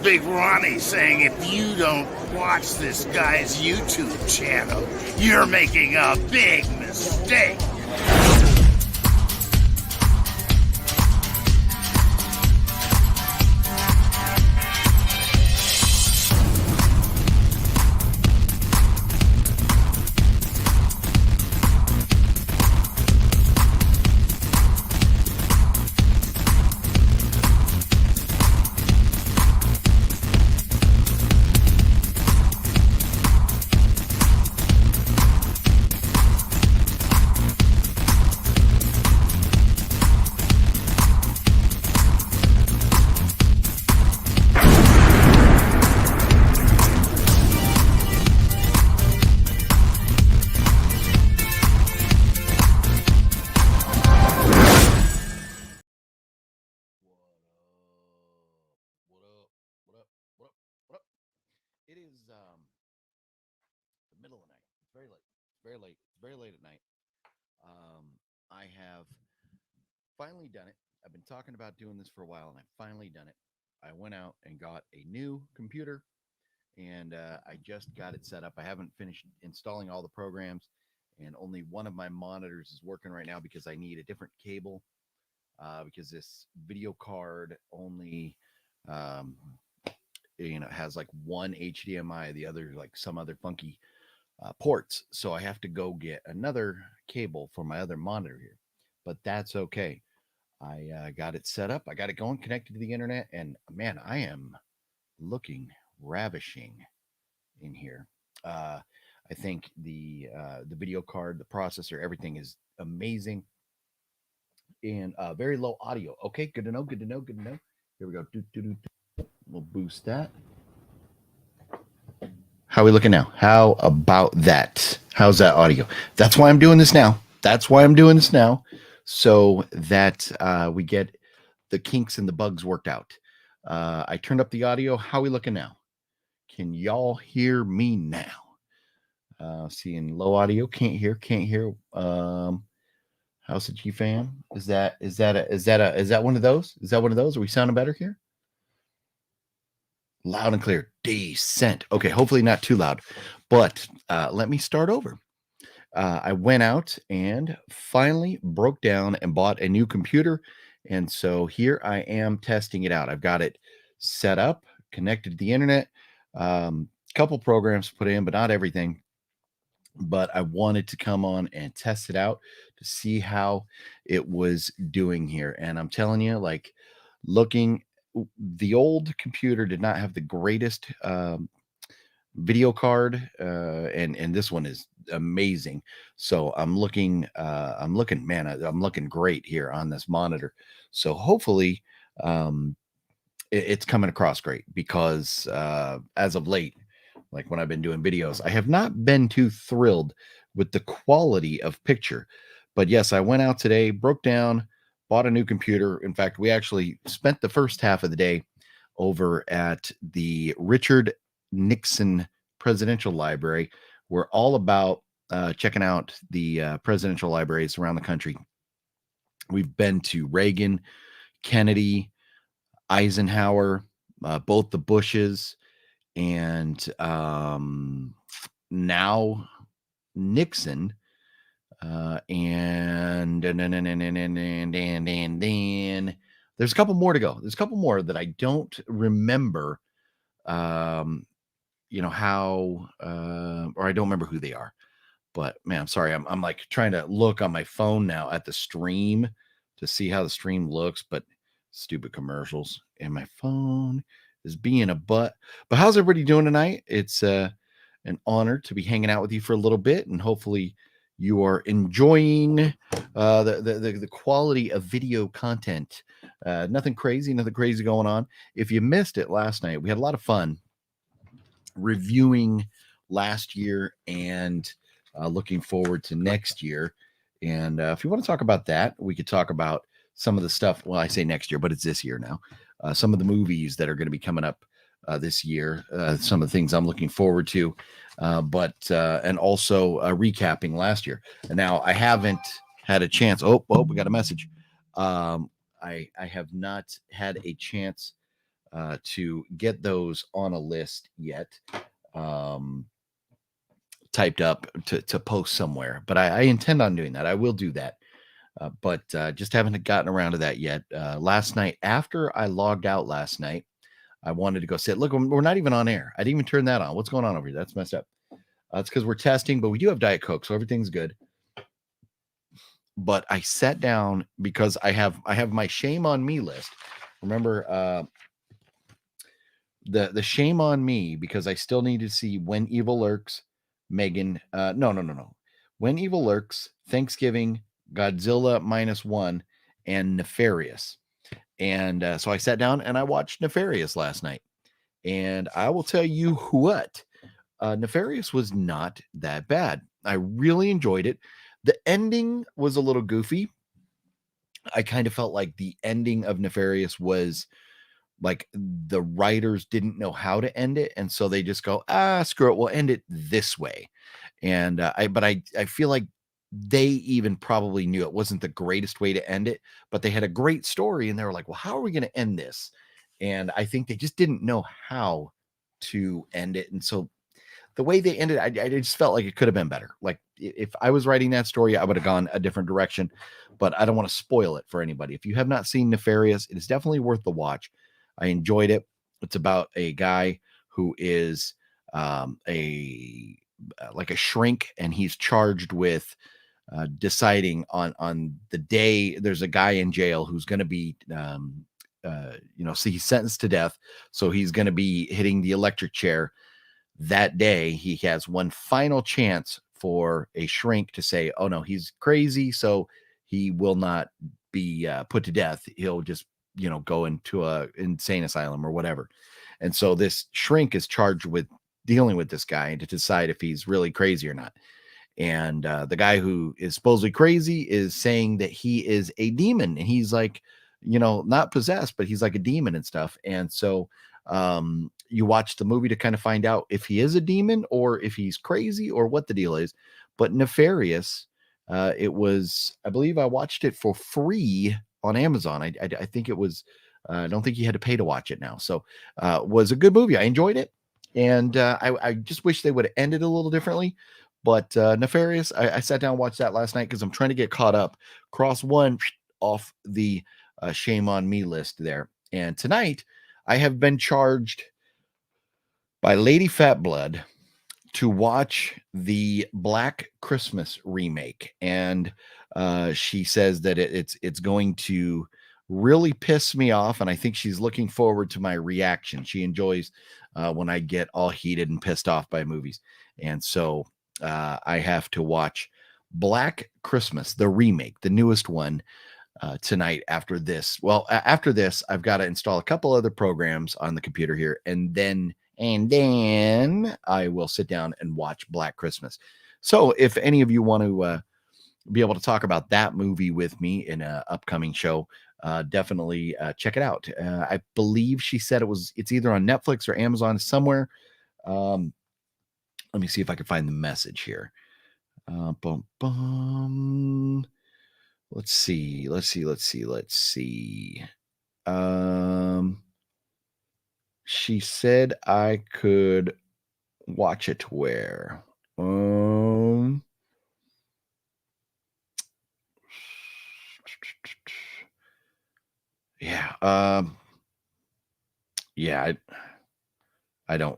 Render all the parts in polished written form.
Big Ronnie saying if you don't watch this guy's YouTube channel, you're making a big mistake. It is the middle of the night. It's very late. It's very late. It's very late at night. I have finally done it. I've been talking about doing this for a while, and I've finally done it. I went out and got a new computer, and I just got it set up. I haven't finished installing all the programs, and only one of my monitors is working right now because I need a different cable because this video card only has like one HDMI, the other like some other funky ports. So I have to go get another cable for my other monitor here, but that's okay. I got it set up. I got it going, connected to the internet, and man, I am looking ravishing in here. I think the video card, the processor, everything is amazing, and very low audio. Okay, good to know. Good to know. Good to know. Here we go. We'll boost that. How are we looking now? How about that? How's that audio? That's why I'm doing this now. So that we get the kinks and the bugs worked out. I turned up the audio. How are we looking now? Can y'all hear me now? Seeing low audio. Can't hear. How's the G fam? Is that one of those? Is that one of those? Are we sounding better here? Loud and clear. Decent. Okay, hopefully not too loud. But let me start over. I went out and finally broke down and bought a new computer. And so here I am testing it out. I've got it set up, connected to the internet. Couple programs to put in, but not everything. But I wanted to come on and test it out to see how it was doing here. And I'm telling you, like, the old computer did not have the greatest video card, and this one is amazing. So I'm looking great here on this monitor. So hopefully it's coming across great, because as of late, like when I've been doing videos, I have not been too thrilled with the quality of picture. But yes, I went out today, broke down, bought a new computer. In fact, we actually spent the first half of the day over at the Richard Nixon Presidential Library. We're all about checking out the presidential libraries around the country. We've been to Reagan, Kennedy, Eisenhower, both the Bushes, and now Nixon. And then there's a couple more to go. There's a couple more that I don't remember, how, or I don't remember who they are. But man, I'm sorry. I'm like trying to look on my phone now at the stream to see how the stream looks, but stupid commercials, and my phone is being a butt. But how's everybody doing tonight? It's an honor to be hanging out with you for a little bit, and hopefully you are enjoying the quality of video content. Nothing crazy going on. If you missed it last night, we had a lot of fun reviewing last year and looking forward to next year. And if you want to talk about that, we could talk about some of the stuff. Well, I say next year, but it's this year now. Some of the movies that are going to be coming up this year, some of the things I'm looking forward to, and also recapping last year. And now I haven't had a chance. Oh, we got a message. I have not had a chance to get those on a list yet, typed up to post somewhere. But I intend on doing that. I will do that. But just haven't gotten around to that yet. Last night, after I logged out last night, I wanted to go sit. Look, we're not even on air. I didn't even turn that on. What's going on over here? That's messed up. It's because we're testing, but we do have Diet Coke, so everything's good. But I sat down because I have my shame on me list. Remember the shame on me, because I still need to see When Evil Lurks, Megan. No. When Evil Lurks, Thanksgiving, Godzilla -1, and Nefarious. And so I sat down and I watched Nefarious last night. And I will tell you what, Nefarious was not that bad. I really enjoyed it. The ending was a little goofy. I kind of felt like the ending of Nefarious was like the writers didn't know how to end it. And so they just go, screw it, we'll end it this way. And I feel like they even probably knew it wasn't the greatest way to end it, but they had a great story and they were like, well, how are we going to end this? And I think they just didn't know how to end it. And so the way they ended, I just felt like it could have been better. Like if I was writing that story, I would have gone a different direction, but I don't want to spoil it for anybody. If you have not seen Nefarious, it is definitely worth the watch. I enjoyed it. It's about a guy who is like a shrink, and he's charged with deciding on the day there's a guy in jail who's going to be, so he's sentenced to death. So he's going to be hitting the electric chair that day. He has one final chance for a shrink to say, oh no, he's crazy, so he will not be put to death. He'll just, go into a insane asylum or whatever. And so this shrink is charged with dealing with this guy to decide if he's really crazy or not. And the guy who is supposedly crazy is saying that he is a demon, and he's like, not possessed, but he's like a demon and stuff. And so you watch the movie to kind of find out if he is a demon or if he's crazy or what the deal is. But Nefarious, it was, I believe I watched it for free on Amazon. I think it was, I don't think you had to pay to watch it now. So was a good movie. I enjoyed it. And I just wish they would have ended a little differently. But Nefarious, I sat down and watched that last night because I'm trying to get caught up. Cross one off the shame on me list there. And tonight, I have been charged by Lady Fat Blood to watch the Black Christmas remake. And she says that it's going to really piss me off. And I think she's looking forward to my reaction. She enjoys when I get all heated and pissed off by movies. And so I have to watch Black Christmas, the remake, the newest one, tonight after this. Well, after this, I've got to install a couple other programs on the computer here, and then I will sit down and watch Black Christmas. So if any of you want to be able to talk about that movie with me in an upcoming show, definitely check it out. I believe she said it's either on Netflix or Amazon somewhere. Let me see if I can find the message here. Let's see. She said I could watch it where? Yeah. Yeah. I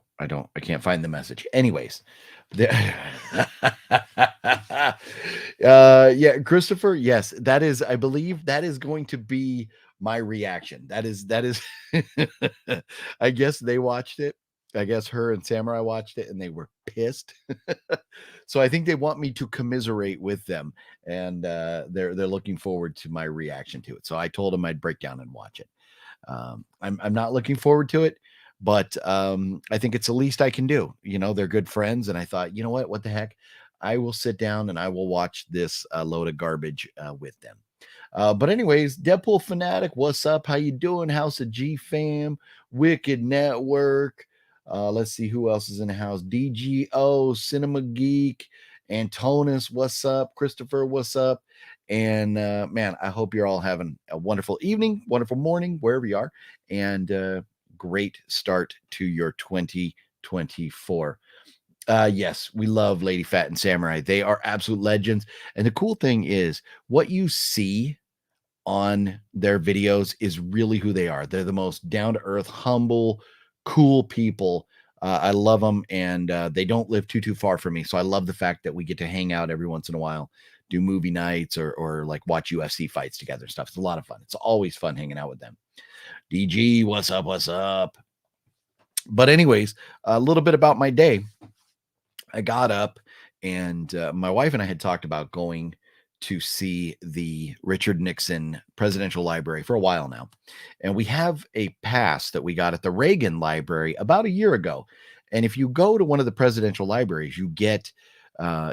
can't find the message. Anyways, yeah, Christopher. Yes, that is, I believe that is going to be my reaction. That is, I guess they watched it. I guess her and Samurai watched it and they were pissed. So I think they want me to commiserate with them, and they're looking forward to my reaction to it. So I told them I'd break down and watch it. I'm not looking forward to it, but I think it's the least I can do. They're good friends, and I thought, what the heck? I will sit down and I will watch this load of garbage with them. But anyways, Deadpool Fanatic, what's up? How you doing? House of G fam, Wicked Network. Let's see who else is in the house. DGO, Cinema Geek, Antonis, what's up? Christopher, what's up? And man, I hope you're all having a wonderful evening, wonderful morning, wherever you are. And great start to your 2024. Yes, we love Lady Phat and Samurai. They are absolute legends. And the cool thing is what you see on their videos is really who they are. They're the most down-to-earth, humble, cool people. I love them, and they don't live too far from me. So I love the fact that we get to hang out every once in a while, do movie nights or like watch UFC fights together and stuff. It's a lot of fun. It's always fun hanging out with them. DG, what's up? What's up? But anyways, a little bit about my day. I got up, and my wife and I had talked about going to see the Richard Nixon Presidential Library for a while now. And we have a pass that we got at the Reagan Library about a year ago. And if you go to one of the presidential libraries, you get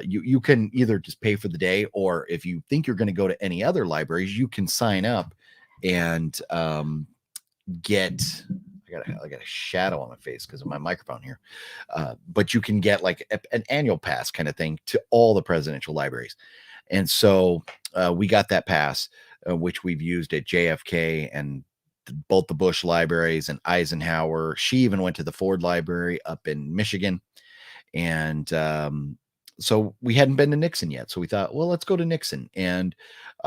you can either just pay for the day, or if you think you're going to go to any other libraries, you can sign up and get I got a shadow on my face because of my microphone here. But you can get like an annual pass kind of thing to all the presidential libraries. And so we got that pass, which we've used at JFK and both the Bush libraries and Eisenhower. She even went to the Ford Library up in Michigan. And so we hadn't been to Nixon yet. So we thought, well, let's go to Nixon. And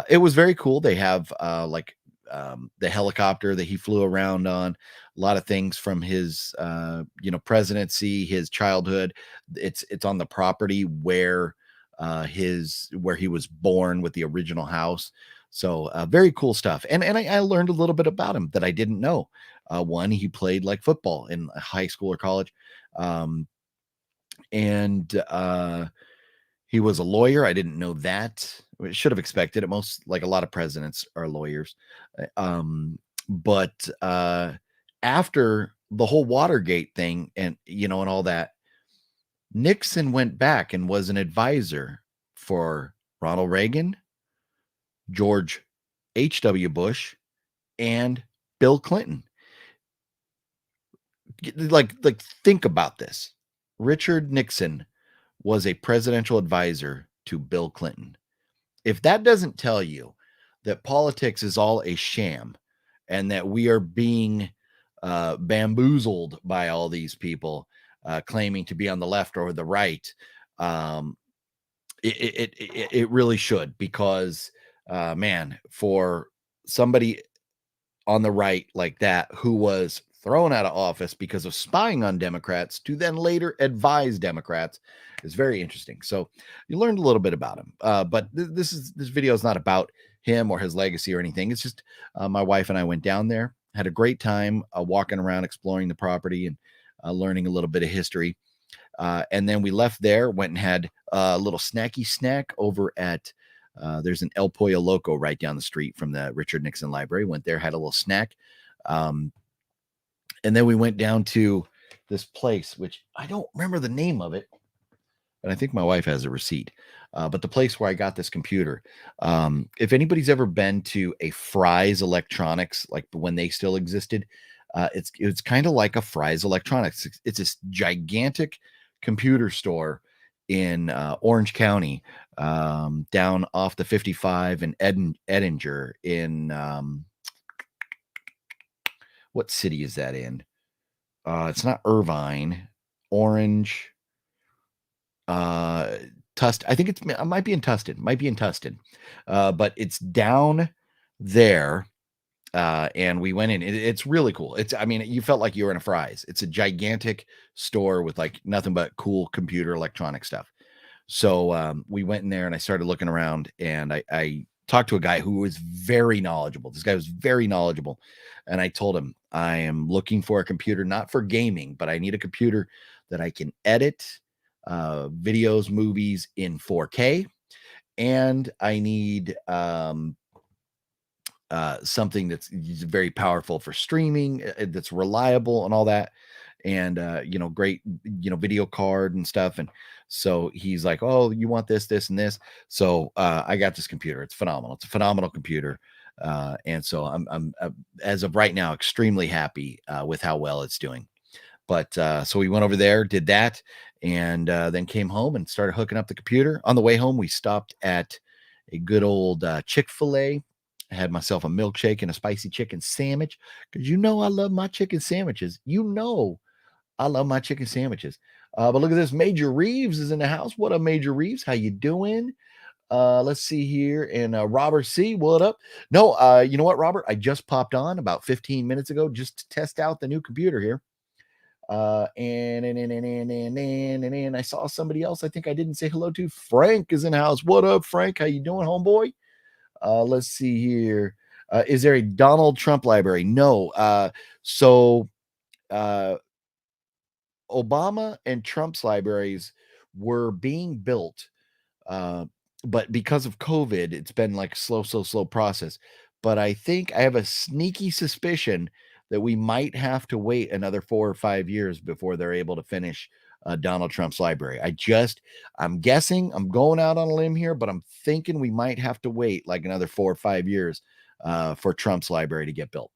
it was very cool. They have the helicopter that he flew around on, a lot of things from his presidency, his childhood. It's on the property where he was born, with the original house. So very cool stuff. And I learned a little bit about him that I didn't know. One, he played like football in high school or college. And he was a lawyer. I didn't know that. I should have expected it. Most, like a lot of presidents, are lawyers. But after the whole Watergate thing and all that, Nixon went back and was an advisor for Ronald Reagan, George H.W. Bush, and Bill Clinton. Like think about this. Richard Nixon was a presidential advisor to Bill Clinton. If that doesn't tell you that politics is all a sham and that we are being bamboozled by all these people claiming to be on the left or the right, it really should, because man, for somebody on the right like that, who was thrown out of office because of spying on Democrats, to then later advise Democrats, is very interesting. So you learned a little bit about him. But this video is not about him or his legacy or anything. It's just my wife and I went down there, had a great time walking around, exploring the property, and learning a little bit of history. And then we left there, went and had a little snacky snack over at there's an El Pollo Loco right down the street from the Richard Nixon Library. Went there, had a little snack. And then we went down to this place, which I don't remember the name of it, but I think my wife has a receipt. But the place where I got this computer, if anybody's ever been to a Fry's Electronics, like when they still existed, it's kind of like a Fry's Electronics. It's this gigantic computer store in Orange County, down off the 55 in Edinger in what city is that in? It's not Irvine, Orange, I think it might be in Tustin, but it's down there. And we went in. It's really cool. You felt like you were in a Fry's. It's a gigantic store with like nothing but cool computer electronic stuff. So we went in there and I started looking around, and I talked to a guy who was very knowledgeable. This guy was very knowledgeable. And I told him, I am looking for a computer, not for gaming, but I need a computer that I can edit videos, movies in 4K. And I need something that's very powerful for streaming, that's reliable and all that. And, great, video card and stuff. And so he's like, oh, you want this, this, and this. So I got this computer. It's phenomenal. It's a phenomenal computer. And so I'm as of right now, extremely happy with how well it's doing. But so we went over there, did that, and then came home and started hooking up the computer. On the way home, we stopped at a good old Chick-fil-A, I had myself a milkshake and a spicy chicken sandwich because you know I love my chicken sandwiches. You know I love my chicken sandwiches. But look at this. Major Reeves is in the house. What up, Major Reeves? How you doing? Let's see here. And Robert C, what up? No, you know what, Robert? I just popped on about 15 minutes ago just to test out the new computer here. And I saw somebody else I think I didn't say hello to. Frank is in the house. What up, Frank? How you doing, homeboy? Let's see here. Is there a Donald Trump library? No. So Obama and Trump's libraries were being built, uh, but because of COVID, it's been like slow process. But I think I have a sneaky suspicion that we might have to wait another 4 or 5 years before they're able to finish Donald Trump's library. I'm guessing, I'm going out on a limb here, but I'm thinking we might have to wait like another 4 or 5 years for Trump's library to get built.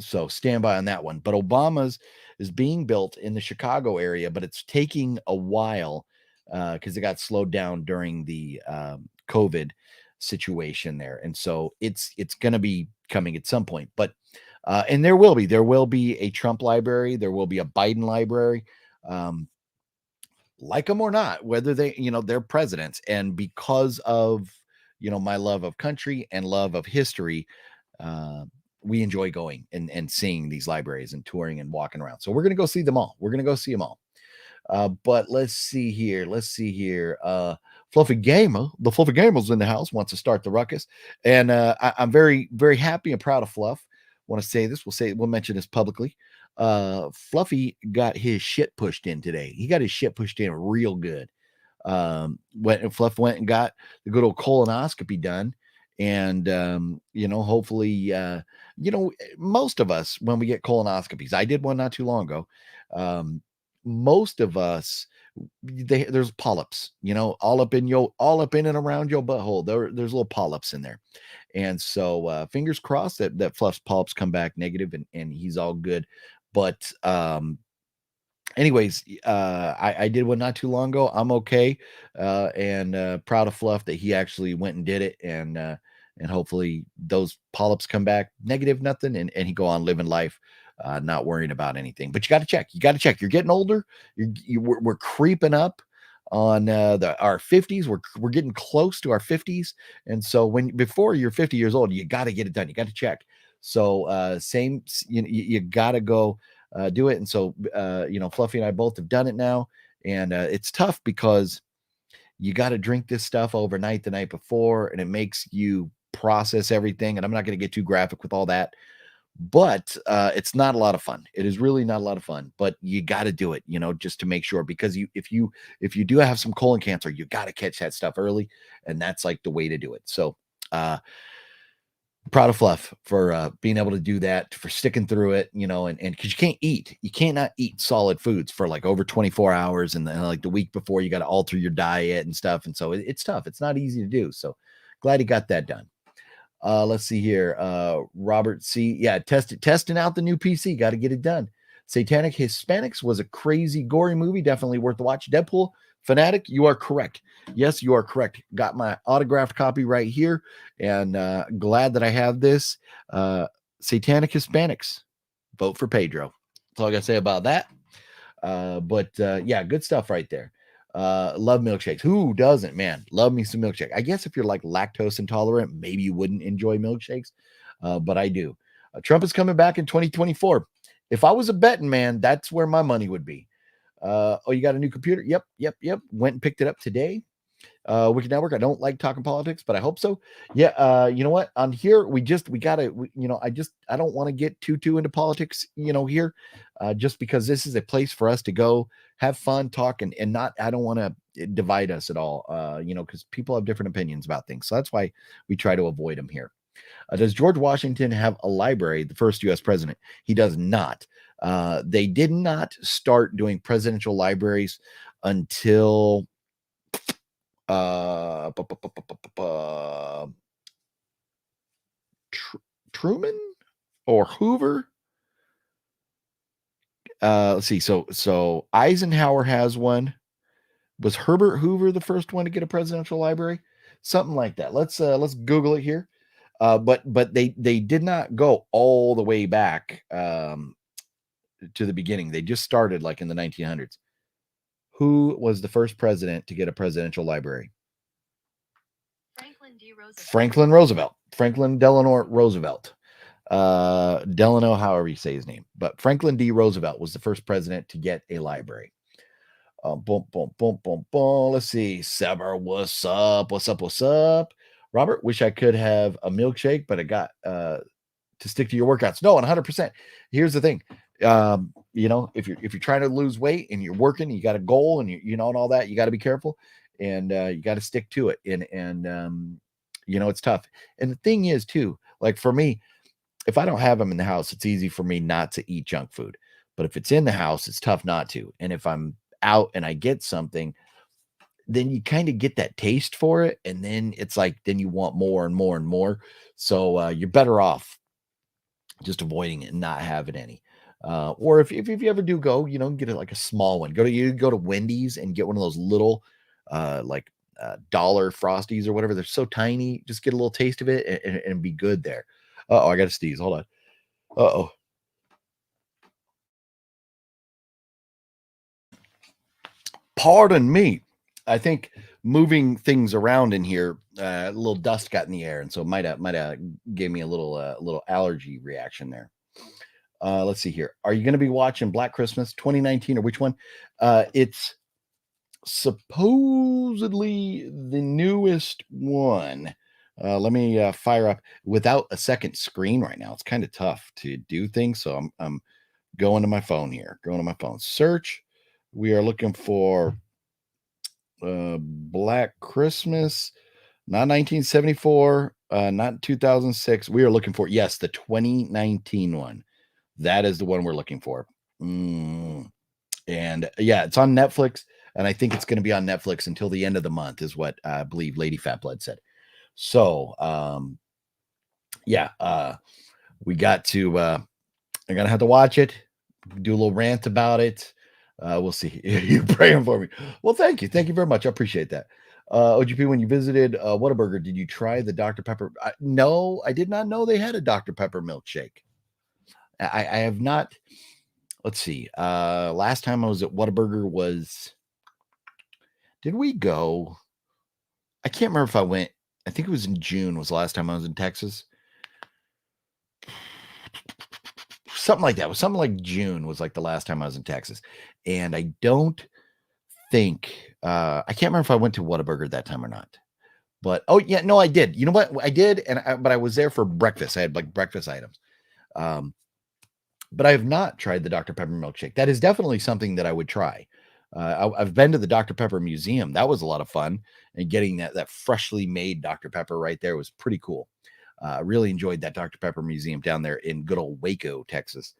So stand by on that one. But Obama's is being built in the Chicago area, but it's taking a while because it got slowed down during the COVID situation there, and so it's going to be coming at some point. But and there will be a Trump library, there will be a Biden library, like them or not, whether they're presidents, and because of my love of country and love of history. We enjoy going and seeing these libraries and touring and walking around. So we're going to go see them all. We're going to go see them all. But let's see here. Fluffy Gamer, the Fluffy Gamer's in the house, wants to start the ruckus. And I'm very, very happy and proud of Fluff. Want to say this. We'll mention this publicly. Fluffy got his shit pushed in today. He got his shit pushed in real good. Fluff went and got the good old colonoscopy done. And, hopefully, most of us, when we get colonoscopies, I did one not too long ago. Most of us, there's polyps, all up in and around your butthole. There's little polyps in there. And so, fingers crossed that Fluff's polyps come back negative and he's all good. But, anyways, I did one not too long ago. I'm okay. And proud of Fluff that he actually went and did it. And hopefully those polyps come back negative, nothing. And he go on living life, not worrying about anything. But you got to check. You're getting older. We're creeping up on our 50s. We're getting close to our 50s. And so before you're 50 years old, you got to get it done. You got to check. So you got to go do it. And so, Fluffy and I both have done it now. And it's tough because you got to drink this stuff overnight the night before, and it makes you process everything. And I'm not going to get too graphic with all that, but it's not a lot of fun. It is really not a lot of fun, but you got to do it, just to make sure, because if you do have some colon cancer, you got to catch that stuff early. And that's like the way to do it. So, proud of Fluff for being able to do that, for sticking through it, and because you cannot eat solid foods for like over 24 hours. And then like the week before, you got to alter your diet and stuff. And so it's tough. It's not easy to do. So glad he got that done. Let's see here. Robert C. Yeah, testing out the new PC. Got to get it done. Satanic Hispanics was a crazy, gory movie. Definitely worth the watch. Deadpool Fanatic, you are correct. Yes, you are correct. Got my autographed copy right here, and glad that I have this. Satanic Hispanics, vote for Pedro. That's all I got to say about that. But yeah, good stuff right there. Love milkshakes. Who doesn't, man? Love me some milkshake. I guess if you're like lactose intolerant, maybe you wouldn't enjoy milkshakes, but I do. Trump is coming back in 2024. If I was a betting man, that's where my money would be. Oh, you got a new computer? Yep. Went and picked it up today. Wicked Network. I don't like talking politics, but I hope so. Yeah. You know what? On here, I don't want to get too into politics, here, just because this is a place for us to go have fun, talk, and not, I don't want to divide us at all, because people have different opinions about things. So that's why we try to avoid them here. Does George Washington have a library, the first U.S. president? He does not. They did not start doing presidential libraries until Truman or Hoover. Let's see. So Eisenhower has one. Was Herbert Hoover the first one to get a presidential library? Something like that. Let's Google it here. But they did not go all the way back to the beginning. They just started like in the 1900s. Who was the first president to get a presidential library? Franklin Roosevelt. Franklin Delano Roosevelt. Delano, however you say his name. But Franklin D. Roosevelt was the first president to get a library. Boom, boom, boom, boom, boom. Let's see. Saber, what's up? What's up? What's up? Robert, wish I could have a milkshake, but I got to stick to your workouts. No, 100%. Here's the thing. You know, if you're trying to lose weight and you're working, you got a goal and you know, and all that, you got to be careful and you got to stick to it. And you know, it's tough. And the thing is too, like for me, if I don't have them in the house, it's easy for me not to eat junk food. But if it's in the house, it's tough not to. And if I'm out and I get something, then you kind of get that taste for it. And then it's like, then you want more and more and more. So you're better off just avoiding it and not having any. Or if you ever do go, you know, get it like a small one. Go to Wendy's and get one of those little dollar Frosties or whatever. They're so tiny. Just get a little taste of it and be good there. Oh, I got to sneeze. Hold on. Uh-oh. Pardon me. I think moving things around in here, a little dust got in the air, and so might have gave me a little allergy reaction there. Let's see here. Are you going to be watching Black Christmas 2019 or which one? It's supposedly the newest one. Let me fire up without a second screen right now. It's kind of tough to do things, so I'm going to my phone here. Going to my phone. Search. We are looking for Black Christmas, not 1974, not 2006. We are looking for, yes, the 2019 one. That is the one we're looking for. And yeah, it's on Netflix, and I think it's going to be on Netflix until the end of the month, is what I believe Lady Fat Blood said. So, yeah, we got to, I'm going to have to watch it, do a little rant about it. We'll see. You're praying for me. Well, thank you. Thank you very much. I appreciate that. OGP, when you visited Whataburger, did you try the Dr. Pepper? No, I did not know they had a Dr. Pepper milkshake. I have not. Let's see. Last time I was at Whataburger was, did we go? I can't remember if I went. I think it was in June was the last time I was in Texas. Something like that. It was something like June was like the last time I was in Texas. And I don't think, I can't remember if I went to Whataburger that time or not. But, oh, yeah, no, I did. You know what? I did. But I was there for breakfast. I had like breakfast items. But I have not tried the Dr. Pepper milkshake. That is definitely something that I would try. I've been to the Dr. Pepper Museum. That was a lot of fun. And getting that freshly made Dr. Pepper right there was pretty cool. Really enjoyed that Dr. Pepper Museum down there in good old Waco, Texas.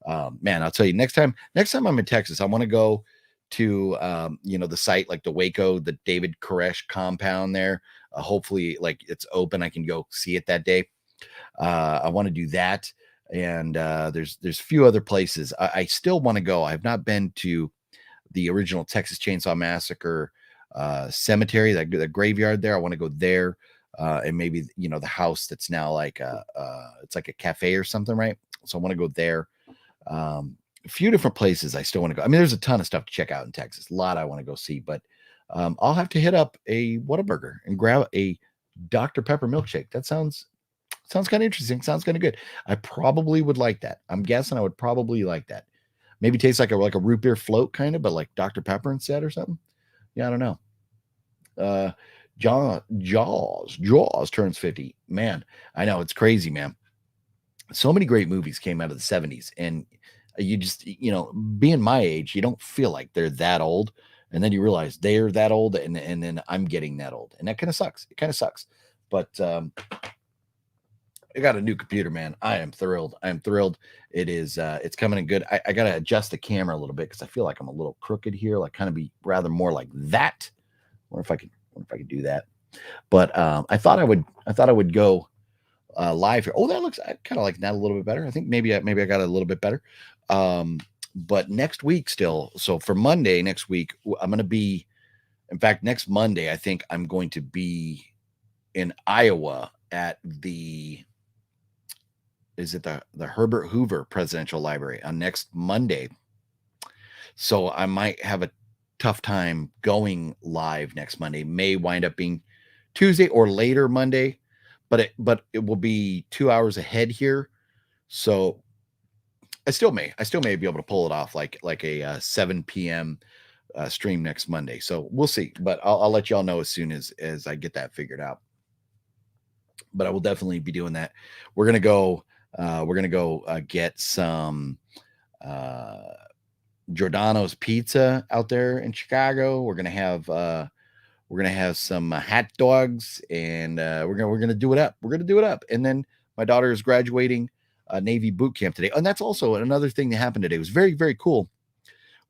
Man, I'll tell you, next time I'm in Texas, I want to go to, you know, the site, like the Waco, the David Koresh compound there. Hopefully like it's open. I can go see it that day. I want to do that. And there's a few other places I still want to go. I've not been to the original Texas Chainsaw Massacre cemetery, the graveyard there. I want to go there. And maybe, you know, the house that's now like it's like a cafe or something, right? So I want to go there. A few different places I still want to go. I mean, there's a ton of stuff to check out in Texas. A lot I want to go see, but I'll have to hit up a Whataburger and grab a Dr. Pepper milkshake. That sounds kind of interesting. Sounds kind of good. I probably would like that. I'm guessing I would probably like that. Maybe taste like a root beer float kind of, but like Dr. Pepper instead or something. Yeah, I don't know. Jaws turns 50. Man, I know, it's crazy, man. So many great movies came out of the 70s, and you just, you know, being my age, you don't feel like they're that old, and then you realize they're that old, and then I'm getting that old, and that kind of sucks. It kind of sucks. But I got a new computer, man. I am thrilled. It is it's coming in good. I gotta adjust the camera a little bit because I feel like I'm a little crooked here, like kind of be rather more like that. Or if I could do that. But I thought I would go live here. Oh, that looks, I kind of like that a little bit better. I think maybe I got a little bit better. But next week still. So for Monday next week, I'm going to be, in fact, next Monday, I think I'm going to be in Iowa at the the Herbert Hoover Presidential Library on next Monday. So I might have a tough time going live next Monday. May wind up being Tuesday or later Monday, but it will be 2 hours ahead here. So I still may be able to pull it off like a 7 p.m. Stream next Monday. So we'll see, but I'll let y'all know as soon as I get that figured out. But I will definitely be doing that. We're gonna go get some Giordano's pizza out there in Chicago. We're gonna have some hot dogs, and we're gonna do it up. We're gonna do it up. And then my daughter is graduating Navy boot camp today, and that's also another thing that happened today. It was very, very cool.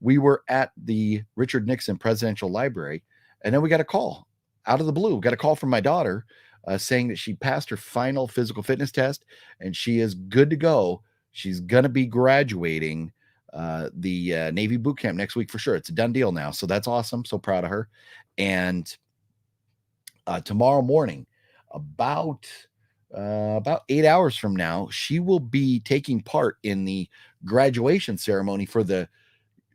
We were at the Richard Nixon Presidential Library, and then we got a call out of the blue. We got a call from my daughter saying that she passed her final physical fitness test and she is good to go. She's going to be graduating the Navy boot camp next week for sure. It's a done deal now. So that's awesome. So proud of her. And tomorrow morning, about 8 hours from now, she will be taking part in the graduation ceremony for the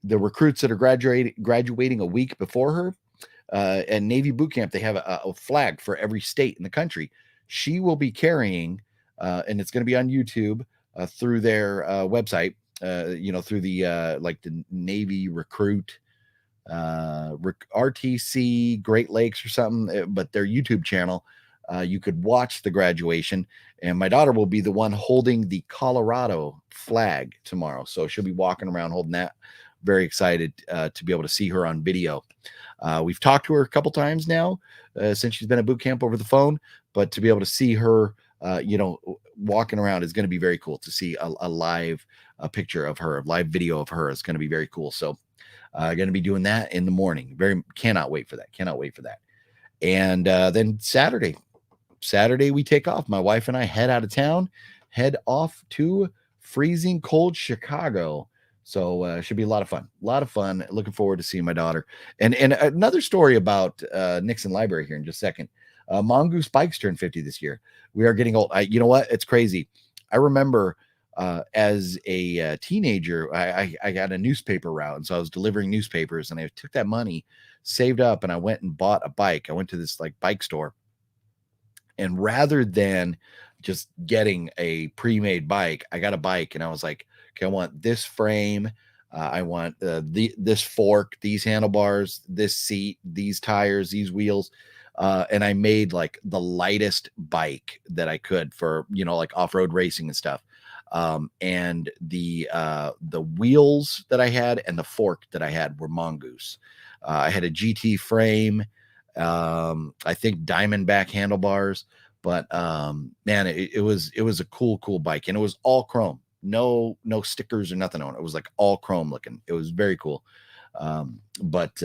recruits that are graduating a week before her. And Navy boot camp, they have a flag for every state in the country. She will be carrying, and it's going to be on YouTube through their website, through the like the Navy recruit, RTC Great Lakes or something, but their YouTube channel. You could watch the graduation, and my daughter will be the one holding the Colorado flag tomorrow. So she'll be walking around holding that. Very excited to be able to see her on video. We've talked to her a couple times now since she's been at boot camp over the phone, but to be able to see her, walking around is going to be very cool. To see a live picture of her, a live video of her is going to be very cool. So going to be doing that in the morning. Cannot wait for that. Cannot wait for that. And then Saturday we take off. My wife and I head out of town, head off to freezing cold Chicago. So should be a lot of fun. Looking forward to seeing my daughter. And another story about Nixon Library here in just a second. Mongoose Bikes turned 50 this year. We are getting old. You know what? It's crazy. I remember as a teenager, I got a newspaper route. And so I was delivering newspapers, and I took that money, saved up, and I went and bought a bike. I went to this like bike store. And rather than just getting a pre-made bike, I got a bike, and I was like, okay, I want this frame. I want this fork, these handlebars, this seat, these tires, these wheels. And I made like the lightest bike that I could for, like off-road racing and stuff. And the wheels that I had and the fork that I had were Mongoose. I had a GT frame. I think Diamondback handlebars, but man, it was a cool bike, and it was all chrome. No stickers or nothing on it. It was like all chrome looking. It was very cool. But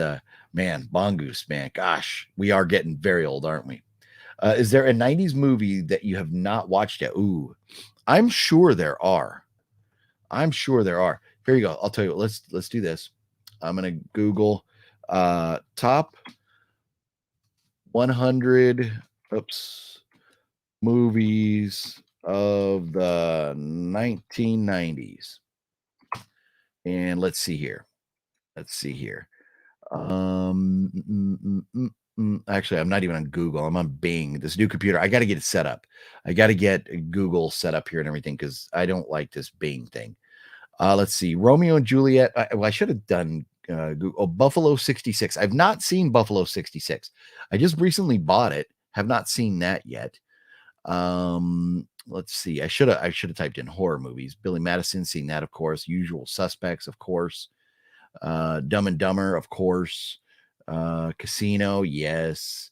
man, Mongoose, man, gosh, we are getting very old, aren't we? Is there a 90s movie that you have not watched yet? Ooh, I'm sure there are. Here you go. I'll tell you what, let's do this. I'm going to Google top 100 movies of the 1990s. And let's see here. Actually, I'm not even on Google. I'm on Bing, this new computer. I got to get it set up. I got to get Google set up here and everything, because I don't like this Bing thing. Let's see. Romeo and Juliet. I should have done Google. Buffalo 66. I've not seen Buffalo 66. I just recently bought it. Have not seen that yet. Let's see. I should have typed in horror movies. Billy Madison, seen that, of course. Usual Suspects, of course. Dumb and Dumber, of course. Casino, yes.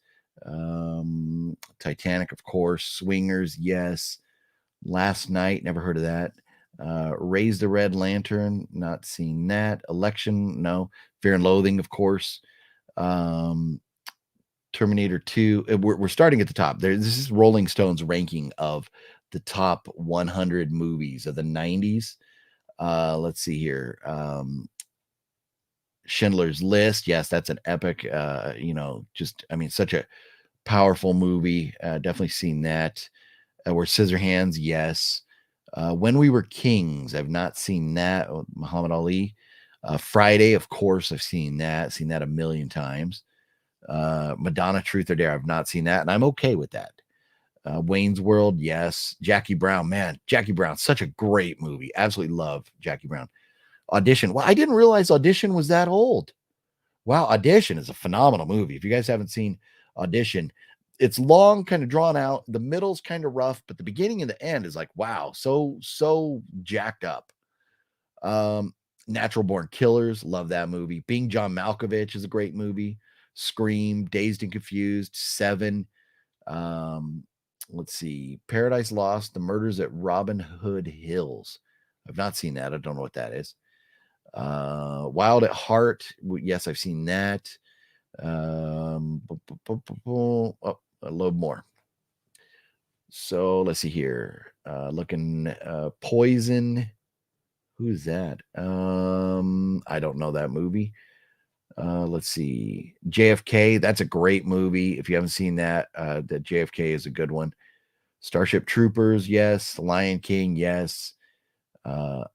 Titanic, of course. Swingers, yes. Last Night, never heard of that. Raise the Red Lantern, not seen that. Election, no. Fear and Loathing, of course. Terminator 2. We're starting at the top. This is Rolling Stone's ranking of the top 100 movies of the 90s. Let's see here. Schindler's List. Yes, that's an epic, such a Powerful movie. Definitely seen that. Were Scissorhands, yes. When We Were Kings, I've not seen that. Muhammad Ali. Friday, of course, I've seen that. Seen that a million times. Madonna, Truth or Dare, I've not seen that, and I'm okay with that. Wayne's World, yes. Jackie Brown, man, Jackie Brown, such a great movie. Absolutely love Jackie Brown. Audition. Well, I didn't realize Audition was that old. Wow, Audition is a phenomenal movie. If you guys haven't seen Audition, it's long, kind of drawn out. The middle's kind of rough, but the beginning and the end is like, wow, so jacked up. Natural Born Killers, love that movie. Being John Malkovich is a great movie. Scream, Dazed and Confused, Seven. Let's see, Paradise Lost, The Murders at Robin Hood Hills. I've not seen that. I don't know what that is. Wild at Heart, yes, I've seen that. Oh, a little more. So let's see here. Looking Poison. Who's that? I don't know that movie. Let's see. JFK, that's a great movie. If you haven't seen that, that JFK is a good one. Starship Troopers, yes. Lion King, yes.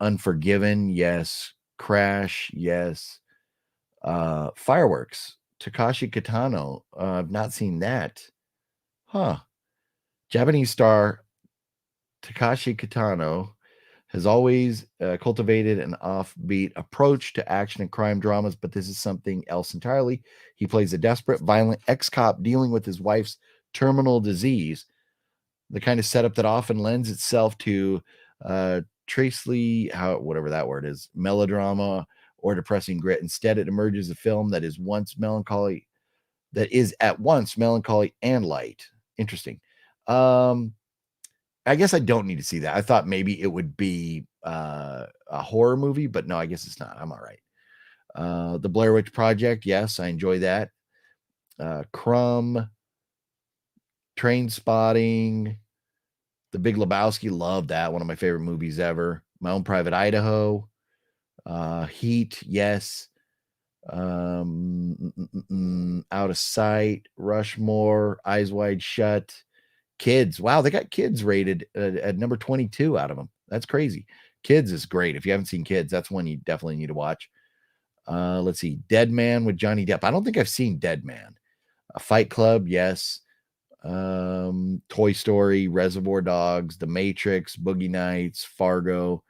Unforgiven, yes. Crash, yes. Fireworks, Takashi Kitano. I've not seen that. Huh. Japanese star Takashi Kitano has always cultivated an offbeat approach to action and crime dramas, but this is something else entirely. He plays a desperate, violent ex-cop dealing with his wife's terminal disease, the kind of setup that often lends itself to whatever that word is, melodrama or depressing grit. Instead, it emerges a film that is at once melancholy and light. Interesting. I guess I don't need to see that. I thought maybe it would be a horror movie, but no, I guess it's not. I'm all right. The Blair Witch Project, yes, I enjoy that. Crumb, Train Spotting, The Big Lebowski, love that. One of my favorite movies ever. My Own Private Idaho, Heat, yes. Out of Sight, Rushmore, Eyes Wide Shut. Kids, wow, they got Kids rated at number 22 out of them. That's crazy. Kids is great. If you haven't seen Kids, that's one you definitely need to watch. Let's see, Dead Man with Johnny Depp. I don't think I've seen Dead Man. Fight Club, yes. Toy Story, Reservoir Dogs, The Matrix, Boogie Nights, Fargo.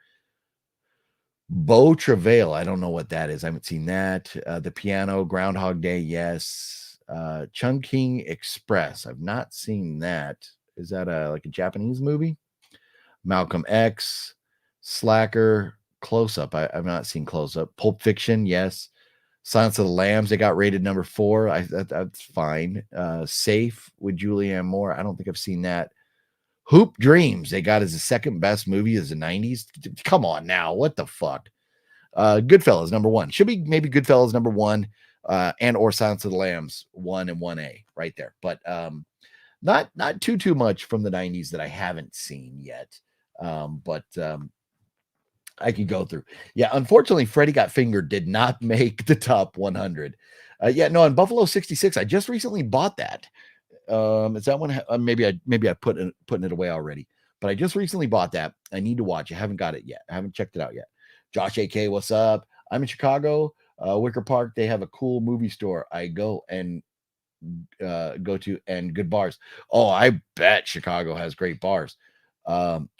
Beau Travail, I don't know what that is. I haven't seen that. The Piano, Groundhog Day, yes. Chungking Express, I've not seen that. Is that like a Japanese movie? Malcolm X, Slacker, Close Up. I've not seen Close Up. Pulp Fiction, yes. Silence of the Lambs, they got rated number 4. That's fine. Safe with Julianne Moore. I don't think I've seen that. Hoop Dreams, they got as the second best movie as the 90s. Come on now, what the fuck? Goodfellas number 1. Should be maybe Goodfellas number 1, and or Silence of the Lambs 1 and 1A right there. But not too much from the 90s that I haven't seen yet. But I could go through. Yeah, unfortunately, Freddy Got Fingered did not make the top 100. Yeah, no, in Buffalo 66, I just recently bought that. Is that one? Maybe I putting it away already, but I just recently bought that. I need to watch. I haven't got it yet. I haven't checked it out yet. Josh AK, what's up? I'm in Chicago, Wicker Park. They have a cool movie store. I go to and good bars. Oh, I bet Chicago has great bars.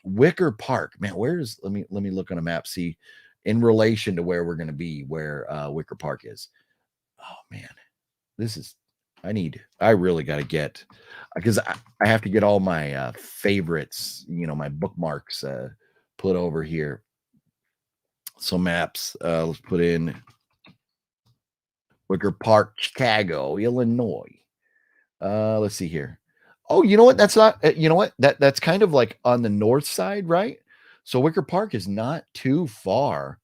Wicker Park, man. Let me look on a map, see in relation to where we're going to be, where Wicker Park is. Oh man, I really got to get, because I have to get all my favorites, my bookmarks put over here. So maps, let's put in Wicker Park, Chicago, Illinois. Let's see here. Oh, you know what? That's not, that's kind of like on the north side, right? So Wicker Park is not too far,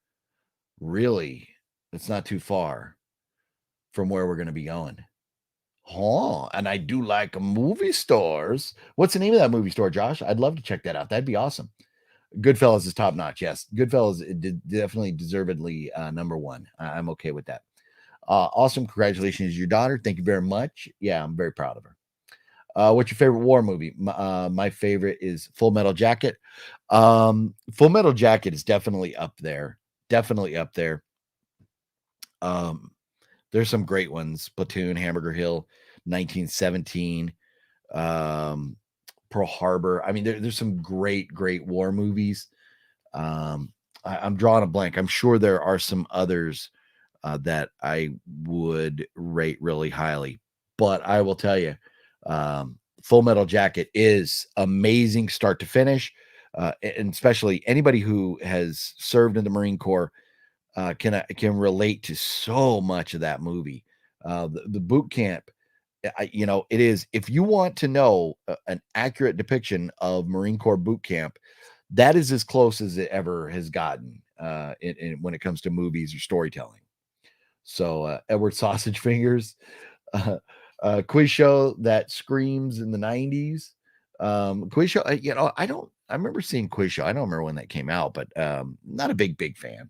really. It's not too far from where we're going to be going. And I do like movie stores. What's the name of that movie store, Josh? I'd love to check that out. That'd be awesome. Goodfellas is top notch. Yes, Goodfellas definitely deservedly number 1. I'm okay with that. Awesome. Congratulations, your daughter. Thank you very much. Yeah, I'm very proud of her. What's your favorite war movie? My favorite is Full Metal Jacket. Full Metal Jacket is definitely up there. Definitely up there. Um, there's some great ones. Platoon, Hamburger Hill, 1917, Pearl Harbor. I mean, there's some great war movies. I'm drawing a blank. I'm sure there are some others that I would rate really highly, but I will tell you, Full Metal Jacket is amazing start to finish, and especially anybody who has served in the Marine Corps can relate to so much of that movie. The boot camp, it is. If you want to know an accurate depiction of Marine Corps boot camp, that is as close as it ever has gotten when it comes to movies or storytelling. So Edward Sausage Fingers, quiz show that screams in the 90s. Quiz show, I remember seeing quiz show. I don't remember when that came out, but not a big fan.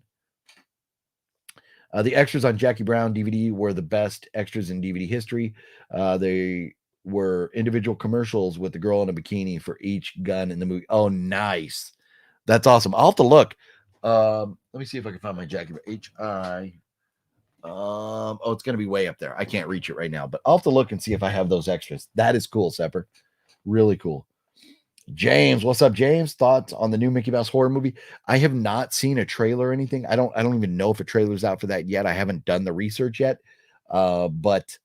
The extras on Jackie Brown DVD were the best extras in DVD history. They were individual commercials with the girl in a bikini for each gun in the movie. Oh, nice. That's awesome. I'll have to look. Let me see if I can find my Jackie HI. Oh, it's going to be way up there. I can't reach it right now, but I'll have to look and see if I have those extras. That is cool, Sepper. Really cool. James, what's up, James? Thoughts on the new Mickey Mouse horror movie? I have not seen a trailer or anything. I don't even know if a trailer's out for that yet. I haven't done the research yet. But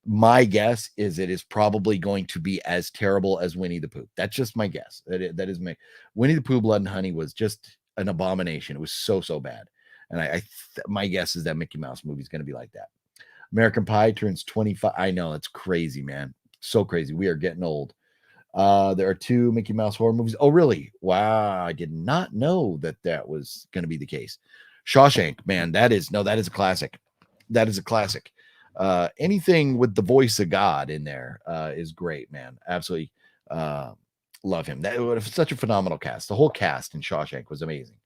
my guess is it is probably going to be as terrible as Winnie the Pooh. That's just my guess. That is my Winnie the Pooh Blood and Honey was just an abomination. It was so bad. And my guess is that Mickey Mouse movie is going to be like that. American Pie turns 25. I know, it's crazy, man. So crazy. We are getting old. There are 2 Mickey Mouse horror movies. Oh, really? Wow. I did not know that was going to be the case. Shawshank, man, that is a classic. That is a classic. Anything with the voice of God in there is great, man. Absolutely love him. That was such a phenomenal cast. The whole cast in Shawshank was amazing.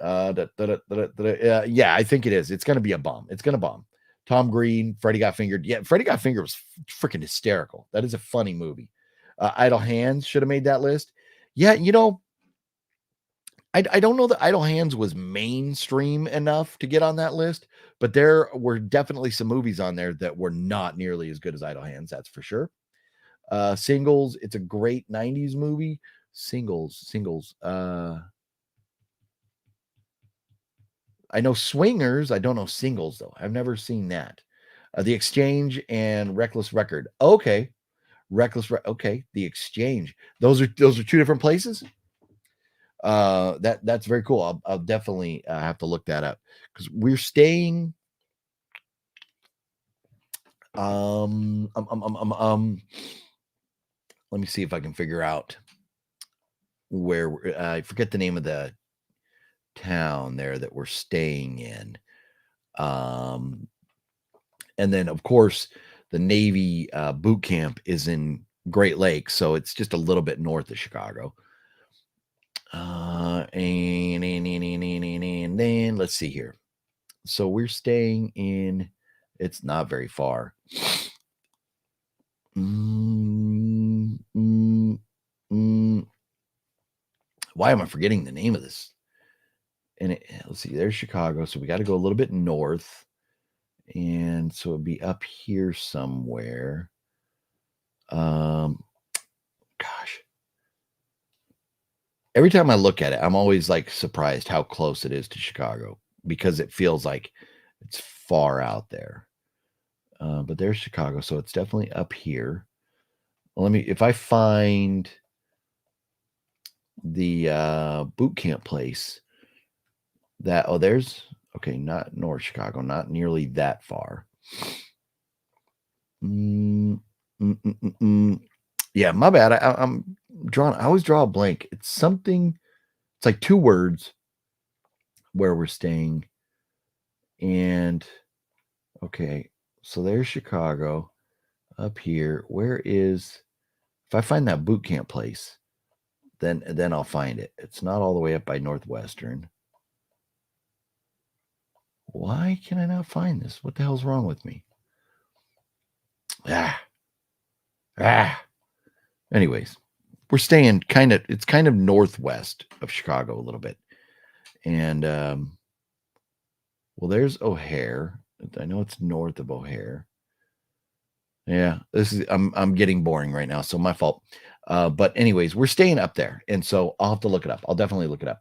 Yeah, I think it is. It's going to be a bomb. It's going to bomb. Tom Green, Freddy Got Fingered. Yeah, Freddy Got Fingered was freaking hysterical. That is a funny movie. Idle Hands should have made that list. Yeah, I don't know that Idle Hands was mainstream enough to get on that list, but there were definitely some movies on there that were not nearly as good as Idle Hands. That's for sure. Singles, it's a great 90s movie. Singles. I know Swingers. I don't know Singles, though. I've never seen that. The Exchange and Reckless Record. Okay. Okay. The Exchange. Those are 2 different places. That's very cool. I'll definitely have to look that up because we're staying. Let me see if I can figure out where I forget the name of the town there that we're staying in. And then of course the Navy boot camp is in Great Lakes, so it's just a little bit north of Chicago. And then let's see here. So we're staying in. It's not very far. Why am I forgetting the name of this? And let's see, there's Chicago. So we got to go a little bit north. And so it'd be up here somewhere. Gosh. Every time I look at it, I'm always like surprised how close it is to Chicago because it feels like it's far out there. But there's Chicago. So it's definitely up here. Well, if I find the boot camp place there's not North Chicago, not nearly that far. Yeah, my bad. I'm drawing. I always draw a blank. It's something. It's like 2 words where we're staying. And okay, so there's Chicago up here. Where is? If I find that boot camp place, then I'll find it. It's not all the way up by Northwestern. Why can I not find this? What the hell's wrong with me? Anyways, we're staying it's kind of northwest of Chicago a little bit. And well, there's O'Hare. I know it's north of O'Hare. Yeah, I'm getting boring right now, so my fault. But anyways, we're staying up there, and so I'll have to look it up. I'll definitely look it up.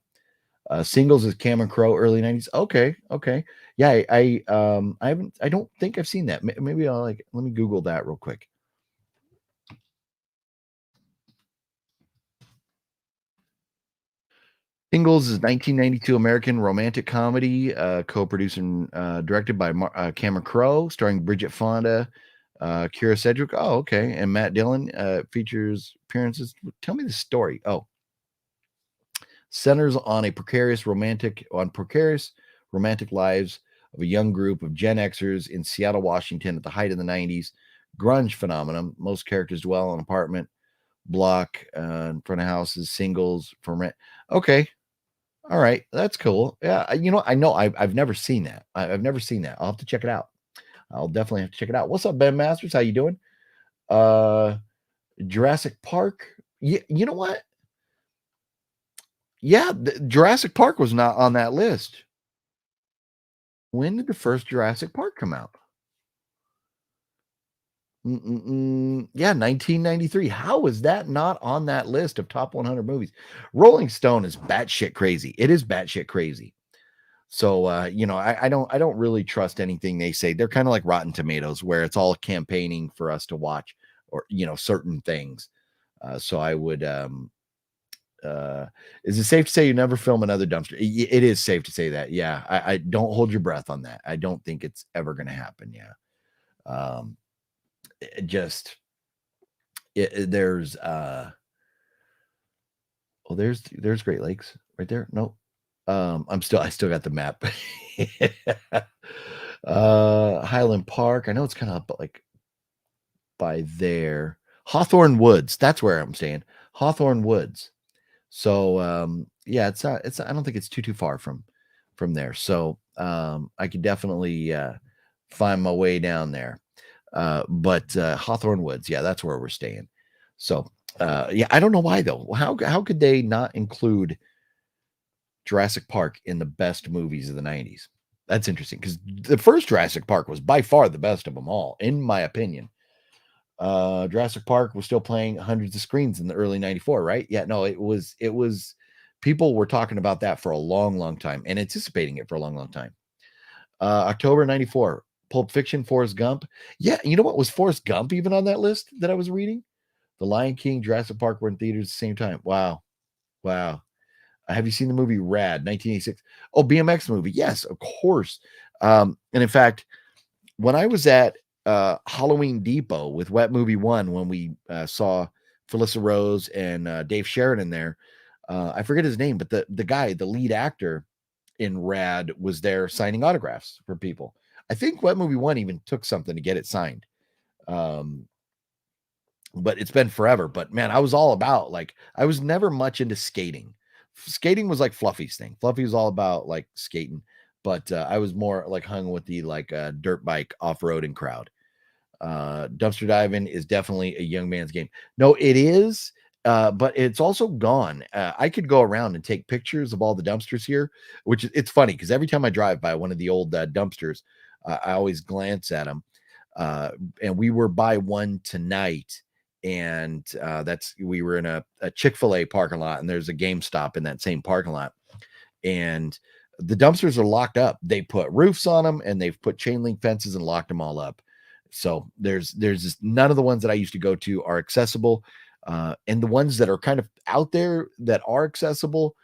Singles is Cameron Crowe, early 90s. Okay, okay. Yeah, I don't think I've seen that. Maybe I'll let me Google that real quick. Singles is 1992 American romantic comedy, co-produced and directed by Cameron Crowe, starring Bridget Fonda, Kira Sedgwick. Oh, okay, and Matt Dillon. Features appearances. Tell me the story. Oh, centers on precarious romantic lives of a young group of Gen Xers in Seattle, Washington, at the height of the 90s grunge phenomenon. Most characters dwell in an apartment block in front of houses, singles for rent. Okay. All right, that's cool. Yeah, I know I've never seen that. I've never seen that. I'll have to check it out. I'll definitely have to check it out. What's up, Ben Masters? How you doing? Uh, Jurassic Park. Yeah, you know what? Yeah, Jurassic Park was not on that list. When did the first Jurassic Park come out? Yeah, 1993. How is that not on that list of top 100 movies? Rolling Stone is batshit crazy. It is batshit crazy. So I don't really trust anything they say. They're kind of like Rotten Tomatoes, where it's all campaigning for us to watch or certain things. So I would is it safe to say you never film another dumpster? It is safe to say that. Yeah. I don't hold your breath on that. I don't think it's ever gonna happen. Yeah. It just there's there's Great Lakes right there. No, I still got the map. Highland Park. I know it's kind of like by there. Hawthorne Woods. That's where I'm staying. Hawthorne Woods. So yeah, it's I don't think it's too far from there. So I could definitely find my way down there. But Hawthorne Woods, yeah, that's where we're staying. So yeah, I don't know why though. How could they not include Jurassic Park in the best movies of the 90s? That's interesting because the first Jurassic Park was by far the best of them all, in my opinion. Jurassic Park was still playing hundreds of screens in the early 94, right? Yeah, no, it was people were talking about that for a long time and anticipating it for a long time. October 94, Pulp Fiction, Forrest Gump. Yeah, you know what, was Forrest Gump even on that list that I was reading? The Lion King, Jurassic Park were in theaters at the same time. Wow. Wow. Have you seen the movie Rad, 1986? Oh, BMX movie. Yes, of course. And in fact, when I was at Halloween Depot with Wet Movie One, when we saw Felissa Rose and Dave Sheridan there, I forget his name, but the guy, the lead actor in Rad, was there signing autographs for people. I think Wet Movie One even took something to get it signed. But it's been forever. But man, I was all about, like, I was never much into skating. Skating was like Fluffy's thing. Fluffy was all about like skating, but I was more like hung with the dirt bike off-roading crowd. Dumpster diving is definitely a young man's game. No, it is, but it's also gone. I could go around and take pictures of all the dumpsters here, which it's funny because every time I drive by one of the old dumpsters, I always glance at them. And we were by one tonight, and we were in a Chick-fil-A parking lot, and there's a GameStop in that same parking lot, and the dumpsters are locked up. They put roofs on them, and they've put chain link fences and locked them all up. So there's just none of the ones that I used to go to are accessible, and the ones that are kind of out there that are accessible,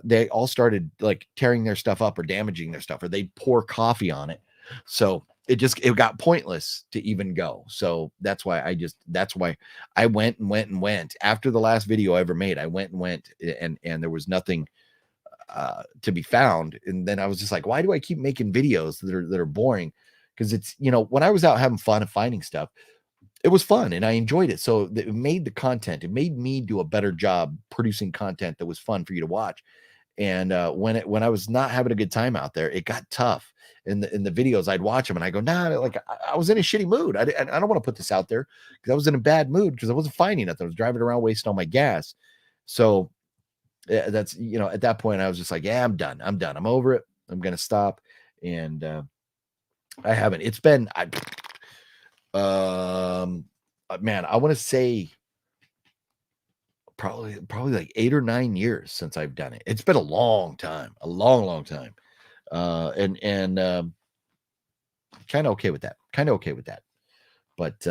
they all started like tearing their stuff up or damaging their stuff, or they pour coffee on it. So it got pointless to even go. So that's why I went after the last video I ever made. I went and there was nothing to be found. And then I was just like, why do I keep making videos that are boring? Because it's, when I was out having fun and finding stuff, it was fun and I enjoyed it. So it made the content, it made me do a better job producing content that was fun for you to watch. And when I was not having a good time out there, it got tough. In the videos, I'd watch them and I go, nah, like I was in a shitty mood. I don't want to put this out there because I was in a bad mood because I wasn't finding nothing. I was driving around wasting all my gas. So that's, you know, at that point I was just like, yeah, I'm done. I'm over it. I'm gonna stop. And I haven't. It's been man, I want to say probably like 8 or 9 years since I've done it. It's been a long time, a long time. And kind of okay with that. But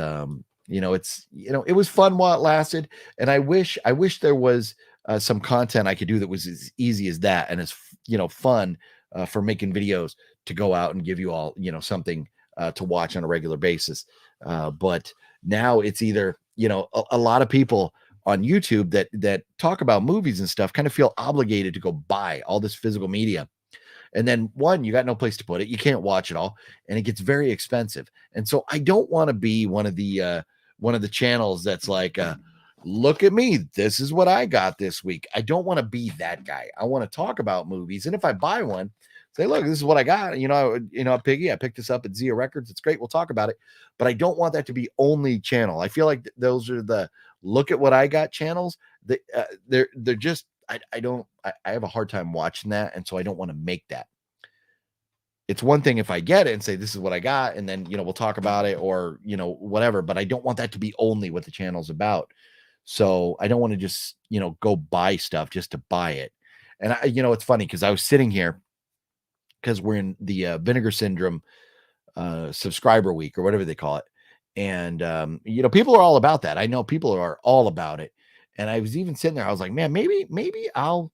you know, it's, you know, it was fun while it lasted, and I wish there was some content I could do that was as easy as that and as, you know, fun for making videos to go out and give you all, you know, something to watch on a regular basis. But now it's either, you know, a lot of people on YouTube that talk about movies and stuff kind of feel obligated to go buy all this physical media. And then one, you got no place to put it. You can't watch it all, and it gets very expensive. And so I don't want to be one of the channels that's like, look at me, this is what I got this week. I don't want to be that guy. I want to talk about movies, and if I buy one, say, look, this is what I got. You know, Piggy, I picked this up at Zia Records. It's great. We'll talk about it. But I don't want that to be only channel. I feel like those are the look at what I got channels. They're just, I have a hard time watching that, and so I don't want to make that. It's one thing if I get it and say this is what I got, and then, you know, we'll talk about it, or, you know, whatever, but I don't want that to be only what the channel's about. So I don't want to just, you know, go buy stuff just to buy it. And you know, it's funny because I was sitting here because we're in the Vinegar Syndrome subscriber week or whatever they call it. And you know, people are all about that. I know people are all about it. And I was even sitting there, I was like, man, maybe I'll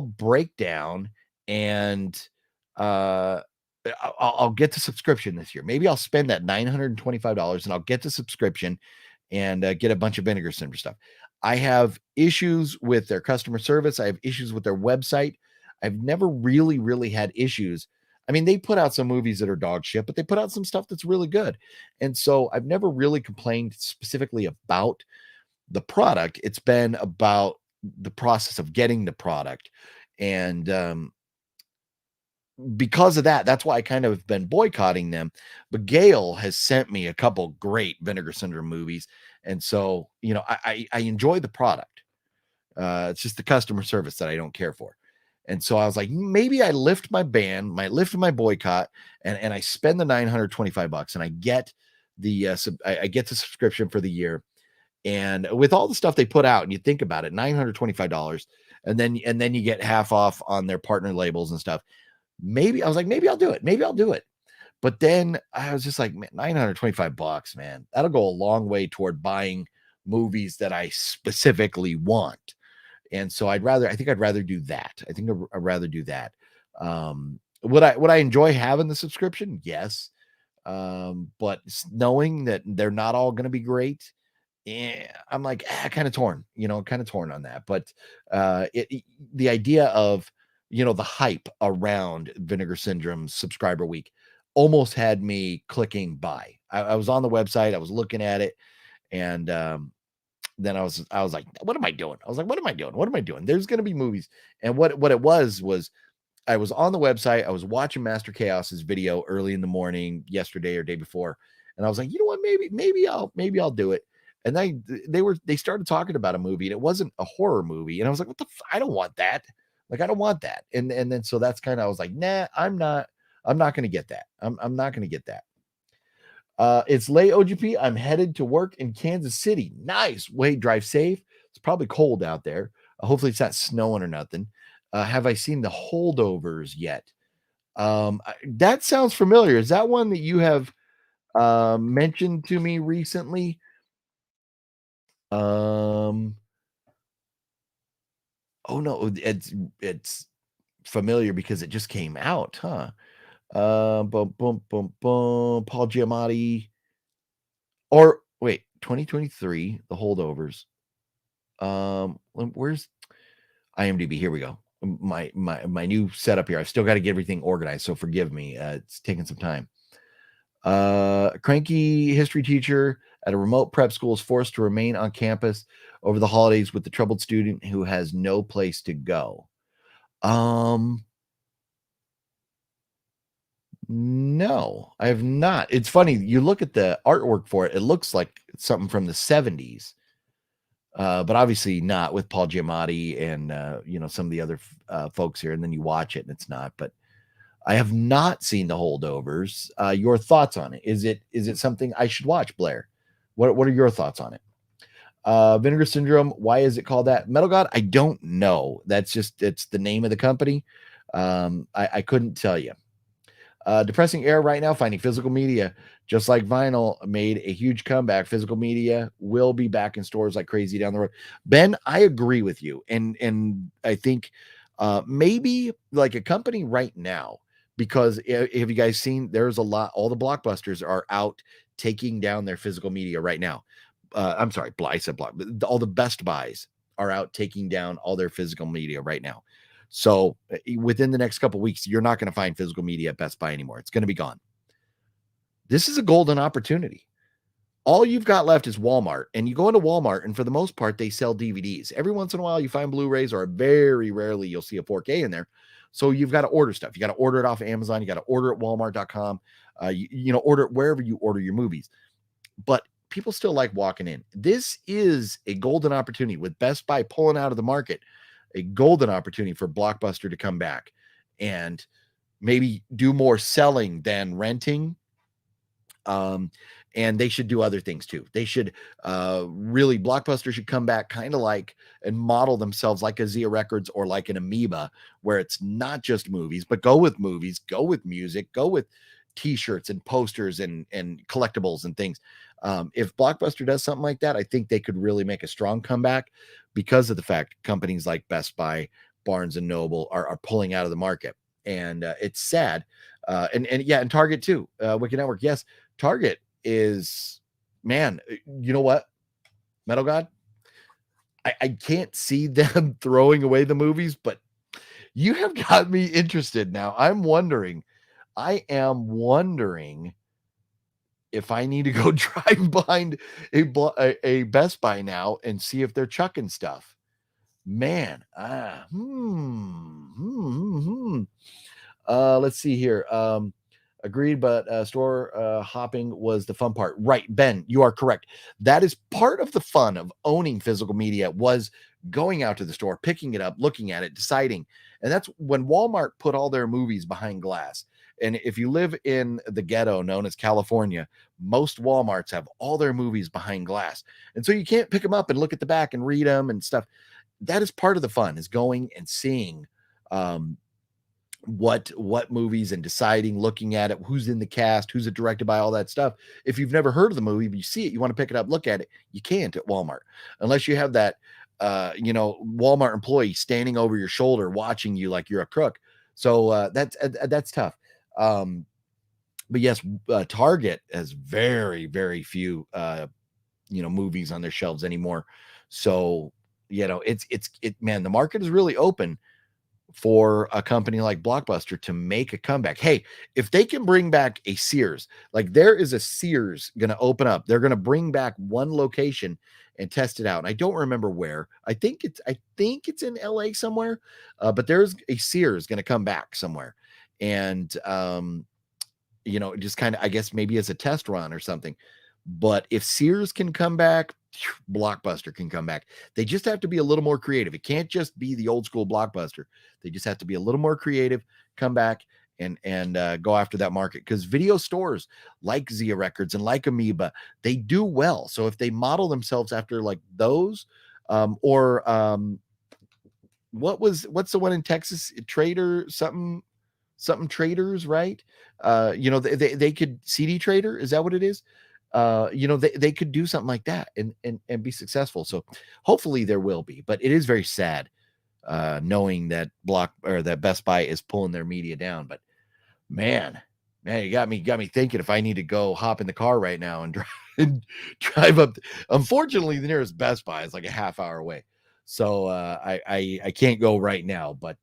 break down and I'll get the subscription this year. Maybe I'll spend that $925 and I'll get the subscription and get a bunch of Vinegar Syndrome stuff. I have issues with their customer service. I have issues with their website. I've never really had issues. I mean, they put out some movies that are dog shit, but they put out some stuff that's really good. And so I've never really complained specifically about the product. It's been about the process of getting the product. And because of that, that's why I kind of been boycotting them. But Gale has sent me a couple great Vinegar Syndrome movies. And so, you know, I enjoy the product. It's just the customer service that I don't care for. And so I was like, maybe I lift my ban, lift my boycott, and I spend the $925 and I get the I get the subscription for the year. And with all the stuff they put out, and you think about it, $925, and then you get half off on their partner labels and stuff. Maybe I was like, maybe I'll do it. But then I was just like, man, $925, man, that'll go a long way toward buying movies that I specifically want. And so I think I'd rather do that. I think I'd rather do that. Would I enjoy having the subscription? Yes. But knowing that they're not all going to be great, I'm like, kind of torn, on that. But the idea of, you know, the hype around Vinegar Syndrome subscriber week almost had me clicking buy. I was on the website, I was looking at it, and then I was like, what am I doing? I was like, what am I doing? There's going to be movies. And what it was I was on the website. I was watching Master Chaos's video early in the morning, yesterday or day before. And I was like, you know what? Maybe I'll do it. And they started talking about a movie, and it wasn't a horror movie. And I was like, I don't want that. Like, I don't want that. And then, so that's kind of, I was like, nah, I'm not going to get that. I'm not going to get that. It's late, OGP. I'm headed to work in Kansas City. Nice. Wait, drive safe. It's probably cold out there. Hopefully it's not snowing or nothing. Have I seen The Holdovers yet? That sounds familiar. Is that one that you have mentioned to me recently? Oh no, it's familiar because it just came out, huh? Boom, boom, boom, boom. Paul Giamatti. Or wait, 2023, The Holdovers. Where's IMDb? Here we go. My new setup here. I've still got to get everything organized, so forgive me. It's taking some time. A cranky history teacher at a remote prep school is forced to remain on campus over the holidays with the troubled student who has no place to go. No, I have not. It's funny. You look at the artwork for it, it looks like something from the 70s. But obviously not with Paul Giamatti and some of the other folks here. And then you watch it and it's not. But I have not seen the Holdovers. Your thoughts on it? Is it something I should watch, Blair? What are your thoughts on it? Vinegar Syndrome. Why is it called that? Metal God. I don't know. It's the name of the company. I couldn't tell you. Depressing era right now, finding physical media, just like vinyl made a huge comeback. Physical media will be back in stores like crazy down the road. Ben, I agree with you. And I think maybe like a company right now, because have you guys seen there's a lot, all the blockbusters are out taking down their physical media right now. I'm sorry, I said block, all the Best Buys are out taking down all their physical media right now. So within the next couple of weeks, you're not going to find physical media at Best Buy anymore. It's going to be gone. This is a golden opportunity. All you've got left is Walmart, and you go into Walmart, and for the most part, they sell DVDs. Every once in a while, you find Blu-rays, or very rarely you'll see a 4K in there. So you've got to order stuff. You got to order it off of Amazon. You got to order at Walmart.com. Order it wherever you order your movies. But people still like walking in. This is a golden opportunity with Best Buy pulling out of the market. A golden opportunity for Blockbuster to come back and maybe do more selling than renting. And they should do other things too. They should really, Blockbuster should come back kind of like and model themselves like a Zia Records or like an Amoeba, where it's not just movies, but go with movies, go with music, go with t-shirts and posters and collectibles and things. If Blockbuster does something like that, I think they could really make a strong comeback because of the fact companies like Best Buy, Barnes and Noble are pulling out of the market. And it's sad. And Target too. Wicked Network. Yes, Target is, man, you know what? Metal God, I can't see them throwing away the movies, but you have got me interested now. I am wondering if I need to go drive behind a Best Buy now and see if they're chucking stuff. Man, let's see here. Agreed, but store hopping was the fun part. Right, Ben, you are correct. That is part of the fun of owning physical media, was going out to the store, picking it up, looking at it, deciding. And that's when Walmart put all their movies behind glass. And if you live in the ghetto known as California, most Walmarts have all their movies behind glass. And so you can't pick them up and look at the back and read them and stuff. That is part of the fun, is going and seeing what movies and deciding, looking at it, who's in the cast, who's it directed by, all that stuff. If you've never heard of the movie, but you see it, you want to pick it up, look at it, you can't at Walmart unless you have that Walmart employee standing over your shoulder watching you like you're a crook. So that's tough. But yes, Target has very, very few movies on their shelves anymore. So man, the market is really open for a company like Blockbuster to make a comeback. Hey, if they can bring back a Sears, like there is a Sears going to open up, they're going to bring back one location and test it out. And I don't remember where. I think it's in LA somewhere, but there's a Sears going to come back somewhere. And, just kind of, I guess maybe as a test run or something. But if Sears can come back, Blockbuster can come back. They just have to be a little more creative. It can't just be the old school Blockbuster. They just have to be a little more creative, come back and go after that market, because video stores like Zia Records and like Amoeba, they do well. So if they model themselves after like those, what's the one in Texas, Trader something Traders, right? They could, CD Trader, is that what it is? They could do something like that and be successful. So hopefully there will be, but it is very sad knowing that that Best Buy is pulling their media down. But man, you got me thinking if I need to go hop in the car right now and drive up. Unfortunately, the nearest Best Buy is like a half hour away. So I can't go right now, but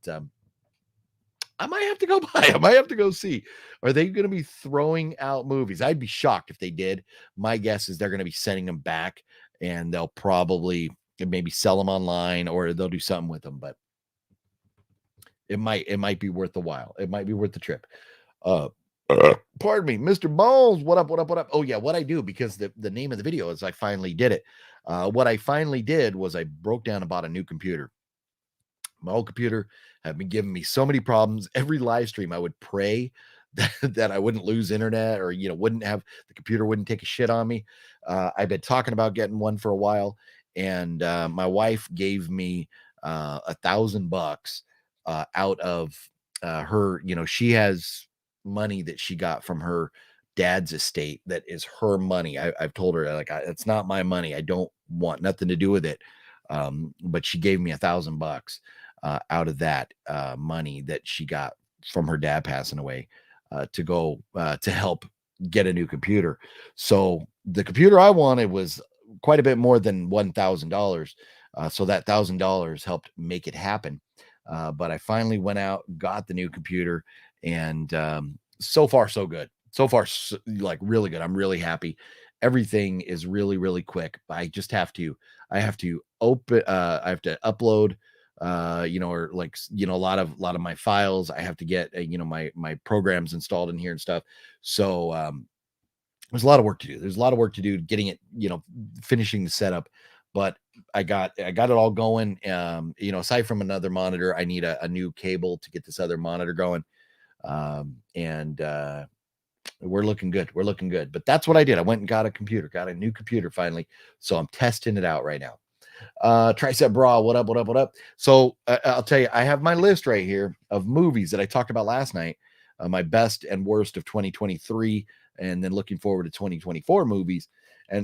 I might have to go by. I might have to go see. Are they going to be throwing out movies? I'd be shocked if they did. My guess is they're going to be sending them back, and they'll probably maybe sell them online, or they'll do something with them. But it might be worth the while. It might be worth the trip. Pardon me, Mr. Bones. What up? What up? What up? Oh yeah, what I do, because the name of the video is I finally did it. What I finally did was I broke down and bought a new computer. My old computer had been giving me so many problems. Every live stream, I would pray that I wouldn't lose internet, or wouldn't have the computer wouldn't take a shit on me. I've been talking about getting one for a while, and my wife gave me $1,000 out of her. She has money that she got from her dad's estate that is her money. I've told her, like, it's not my money. I don't want nothing to do with it. But she gave me $1,000 out of that money that she got from her dad passing away, to go to help get a new computer. So the computer I wanted was quite a bit more than $1,000. So that $1,000 helped make it happen. But I finally went out, got the new computer, and so far so good. So far, like, really good. I'm really happy. Everything is really, really quick. I just have to, I have to upload, or like, a lot of my files. I have to get, my programs installed in here and stuff. So, there's a lot of work to do. There's a lot of work to do getting it, finishing the setup, but I got it all going. Aside from another monitor, I need a new cable to get this other monitor going. And we're looking good. We're looking good. But that's what I did. I went and got a new computer finally. So I'm testing it out right now. Tricep Bra, what up, what up, what up? So I'll tell you, I have my list right here of movies that I talked about last night, my best and worst of 2023, and then looking forward to 2024 movies.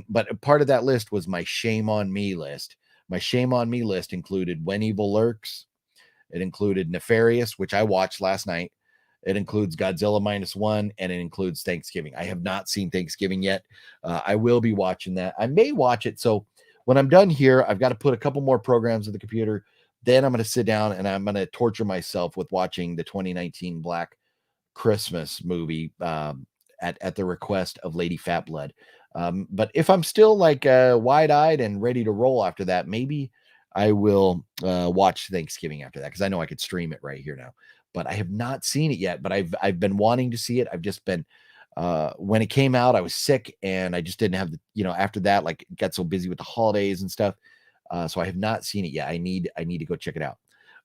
But part of that list was my shame on me list. My shame on me list included When Evil Lurks. It included Nefarious, which I watched last night. It includes Godzilla -1, and it includes Thanksgiving. I have not seen Thanksgiving yet. I will be watching that. I may watch it. So when I'm done here, I've got to put a couple more programs in the computer. Then I'm going to sit down and I'm going to torture myself with watching the 2019 Black Christmas movie, at the request of Lady Fat Blood. But if I'm still like wide-eyed and ready to roll after that, maybe I will watch Thanksgiving after that, because I know I could stream it right here now. But I have not seen it yet. But I've been wanting to see it. I've just been when it came out, I was sick, and I just didn't have the, after that, like, got so busy with the holidays and stuff. So I have not seen it yet. I need to go check it out.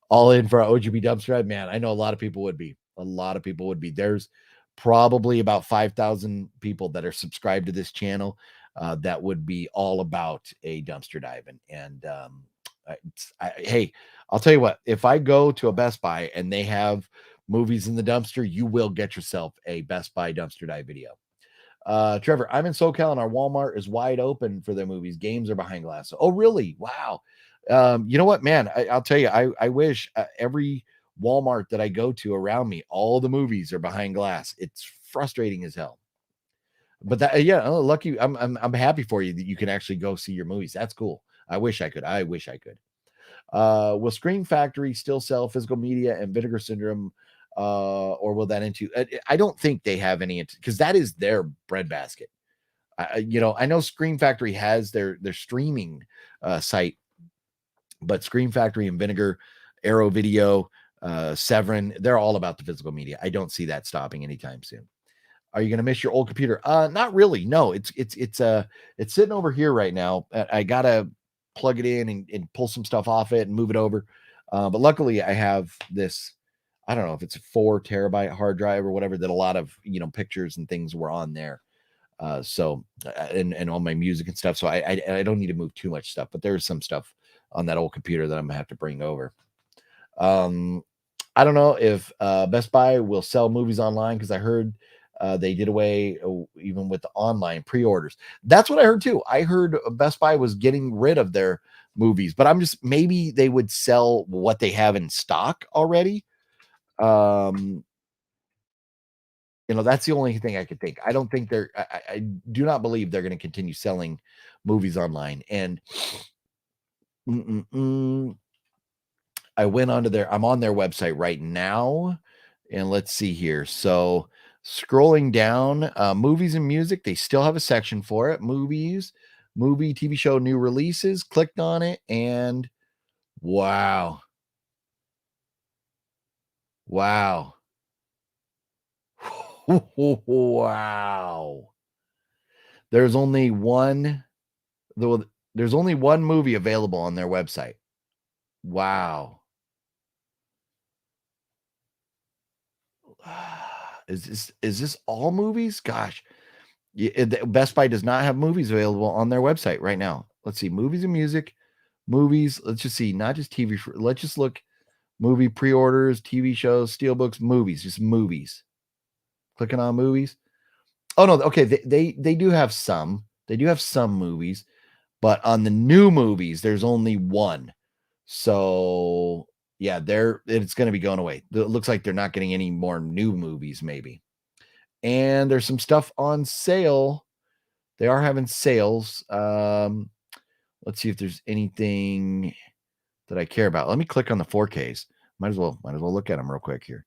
All in for OGB Dumpster. Man, I know a lot of people would be. A lot of people would be. There's probably about 5,000 people that are subscribed to this channel that would be all about a dumpster diving. And hey, I'll tell you what, if I go to a Best Buy and they have movies in the dumpster, you will get yourself a Best Buy dumpster dive video. Trevor, I'm in SoCal and our Walmart is wide open for their movies. Games are behind glass. Oh, really? Wow. You know what, man? I'll tell you, I wish every Walmart that I go to around me, all the movies are behind glass. It's frustrating as hell. But that, yeah, lucky. I'm happy for you that you can actually go see your movies. That's cool. I wish I could. I wish I could. Will Screen Factory still sell Physical Media and Vinegar Syndrome, or will that into? I don't think they have any, because that is their breadbasket. I know Screen Factory has their streaming site, but Screen Factory and Vinegar, Arrow Video, Severin, they're all about the physical media. I don't see that stopping anytime soon. Are you going to miss your old computer? Not really. No, it's sitting over here right now. I gotta plug it in and pull some stuff off it and move it over. But luckily I have this, I don't know if it's a 4 terabyte hard drive or whatever, that a lot of, pictures and things were on there. So and all my music and stuff. So I don't need to move too much stuff, but there's some stuff on that old computer that I'm gonna have to bring over. I don't know if Best Buy will sell movies online, because I heard they did away even with the online pre-orders. That's what I heard too. I heard Best Buy was getting rid of their movies, but maybe they would sell what they have in stock already. That's the only thing I could think. I don't think I do not believe they're going to continue selling movies online. And I went onto I'm on their website right now, and let's see here. So scrolling down, movies and music, they still have a section for it. Movies, movie, TV show, new releases. Clicked on it, and wow. Wow. Wow. There's only one there's only one movie available on their website. Wow. Is this all movies? Gosh. Best Buy does not have movies available on their website right now. Let's see. Movies and music. Movies. Let's just see. Not just TV. Let's just look. Movie pre-orders, TV shows, steelbooks, movies. Just movies. Clicking on movies. Oh no. Okay. They do have some. They do have some movies, but on the new movies, there's only one. So yeah, it's going to be going away. It looks like they're not getting any more new movies, maybe. And there's some stuff on sale. They are having sales. Let's see if there's anything that I care about. Let me click on the 4Ks. Might as well look at them real quick here.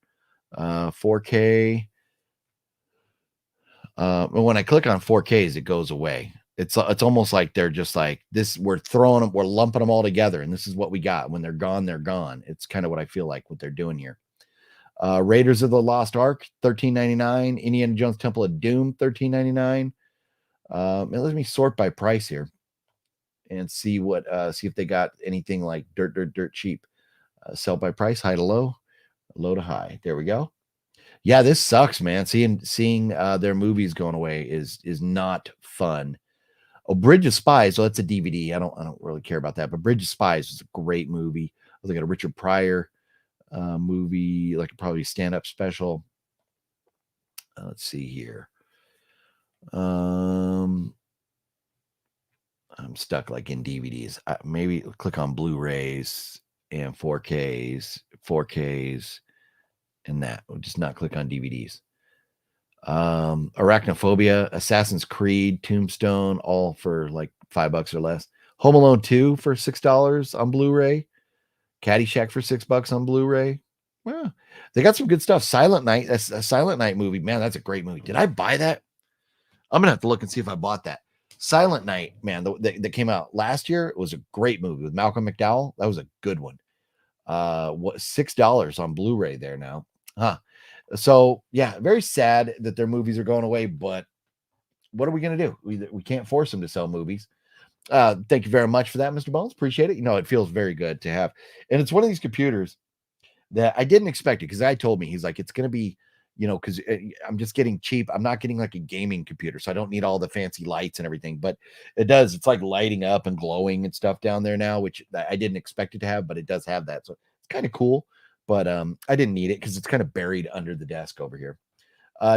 4K. When I click on 4Ks, it goes away. It's almost like they're just like this. We're lumping them all together, and this is what we got. When they're gone, they're gone. It's kind of what I feel like what they're doing here. Raiders of the Lost Ark, $13.99. Indiana Jones Temple of Doom, $13.99. Let me sort by price here and see if they got anything like dirt cheap. Sell by price, high to low, low to high. There we go. Yeah, this sucks, man. Seeing their movies going away is not fun. Oh, Bridge of Spies. So that's a DVD. I don't really care about that, but Bridge of Spies is a great movie. I think a Richard Pryor movie, like probably stand-up special. Let's see here. I'm stuck like in DVDs. Maybe click on Blu-rays and 4Ks, and that. We'll just not click on DVDs. Arachnophobia, Assassin's Creed, Tombstone, all for like $5 or less. Home Alone 2 for $6 on Blu-ray. Caddyshack for $6 on Blu-ray. Well, they got some good stuff. Silent Night, that's a Silent Night movie. Man, that's a great movie. Did I buy that? I'm gonna have to look and see if I bought that. Silent Night, man, that came out last year. It was a great movie with Malcolm McDowell. That was a good one. What $6 on Blu-ray there now. Huh. So yeah, very sad that their movies are going away, but what are we gonna do? We can't force them to sell movies. Thank you very much for that, Mr. Bones. Appreciate it. It feels very good to have. And it's one of these computers that I didn't expect it because I told me, he's like, it's going to be, because I'm just getting cheap. I'm not getting like a gaming computer, so I don't need all the fancy lights and everything, but it does. It's like lighting up and glowing and stuff down there now, which I didn't expect it to have, but it does have that. So it's kind of cool, but I didn't need it because it's kind of buried under the desk over here.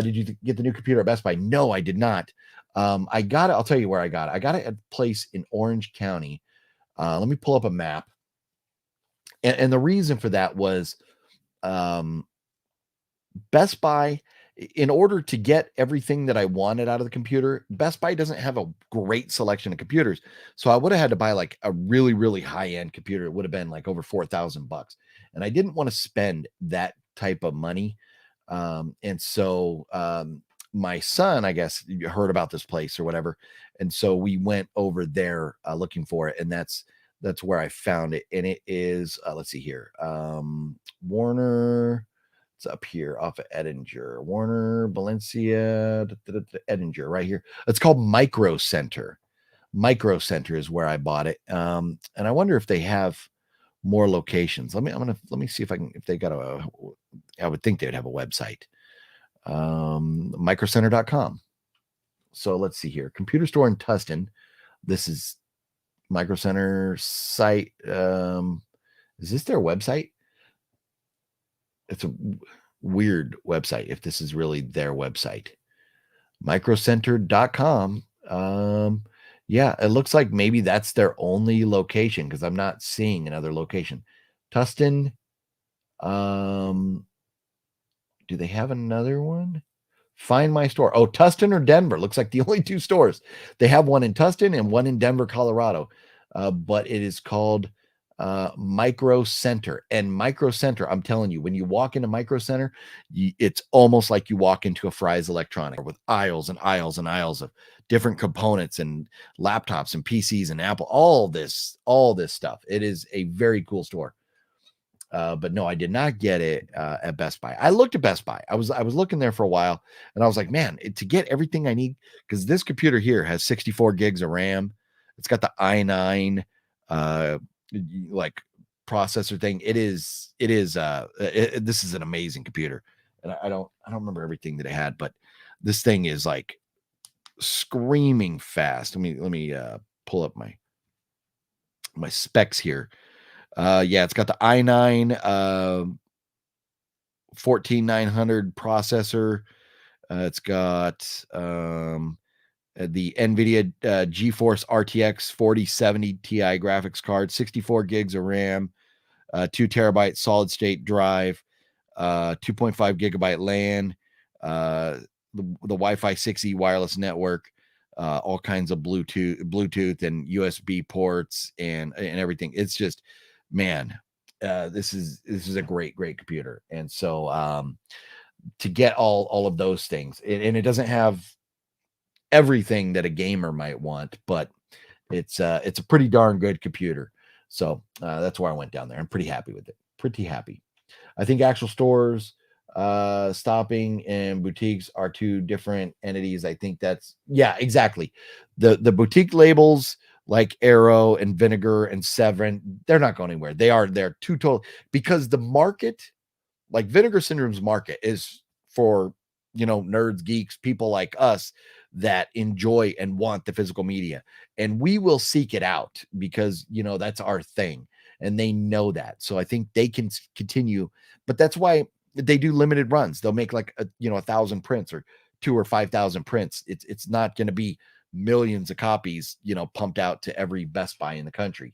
Did you get the new computer at Best Buy? No, I did not. I got it. I'll tell you where I got it. I got it at a place in Orange County. Let me pull up a map. And the reason for that was Best Buy, in order to get everything that I wanted out of the computer, Best Buy doesn't have a great selection of computers. So I would have had to buy like a really, really high-end computer. It would have been like over $4,000. And I didn't want to spend that type of money. And so my son, I guess, heard about this place or whatever. And so we went over there looking for it. And that's where I found it. And it is, let's see here. Warner, it's up here off of Edinger. Warner, Valencia, Edinger, right here. It's called Micro Center. Micro Center is where I bought it. And I wonder if they have more locations. Let me see if they got I would think they would have a website. Microcenter.com. So let's see here. Computer store in Tustin. This is Micro Center site. Is this their website? It's a weird website if this is really their website. Microcenter.com. Yeah, it looks like maybe that's their only location because I'm not seeing another location. Tustin. Do they have another one? Find my store. Oh, Tustin or Denver. Looks like the only two stores. They have one in Tustin and one in Denver, Colorado. But it is called Micro Center. And Micro Center, I'm telling you, when you walk into Micro Center, it's almost like you walk into a Fry's Electronic with aisles and aisles and aisles of different components and laptops and PCs and Apple, all this stuff. It is a very cool store. But no, I did not get it at Best Buy. I looked at Best Buy. I was looking there for a while, and I was like, man, to get everything I need, because this computer here has 64 gigs of RAM. It's got the i9 like processor thing. This is an amazing computer, and I don't remember everything that it had, but this thing is like screaming fast. Let me pull up my specs here. Yeah, it's got the i9 14900 processor. It's got the NVIDIA GeForce RTX 4070 Ti graphics card, 64 gigs of RAM, 2 terabyte solid state drive, 2.5 gigabyte LAN, the Wi-Fi 6E wireless network, all kinds of Bluetooth and USB ports and everything. It's just, man, this is a great computer. And so to get all of those things, and it doesn't have everything that a gamer might want, but it's a pretty darn good computer. So that's why I went down there. I'm pretty happy with it. Pretty happy. I think actual stores, stopping and boutiques are two different entities. I think yeah, exactly. The boutique labels like Arrow and Vinegar and Severin, they're not going anywhere. They're two total, because the market, like Vinegar Syndrome's market, is for, nerds, geeks, people like us that enjoy and want the physical media, and we will seek it out because that's our thing, and they know that. So I think they can continue, but that's why they do limited runs. They'll make like 1,000 prints or 2 or 5,000 prints. It's not going to be millions of copies pumped out to every Best Buy in the country.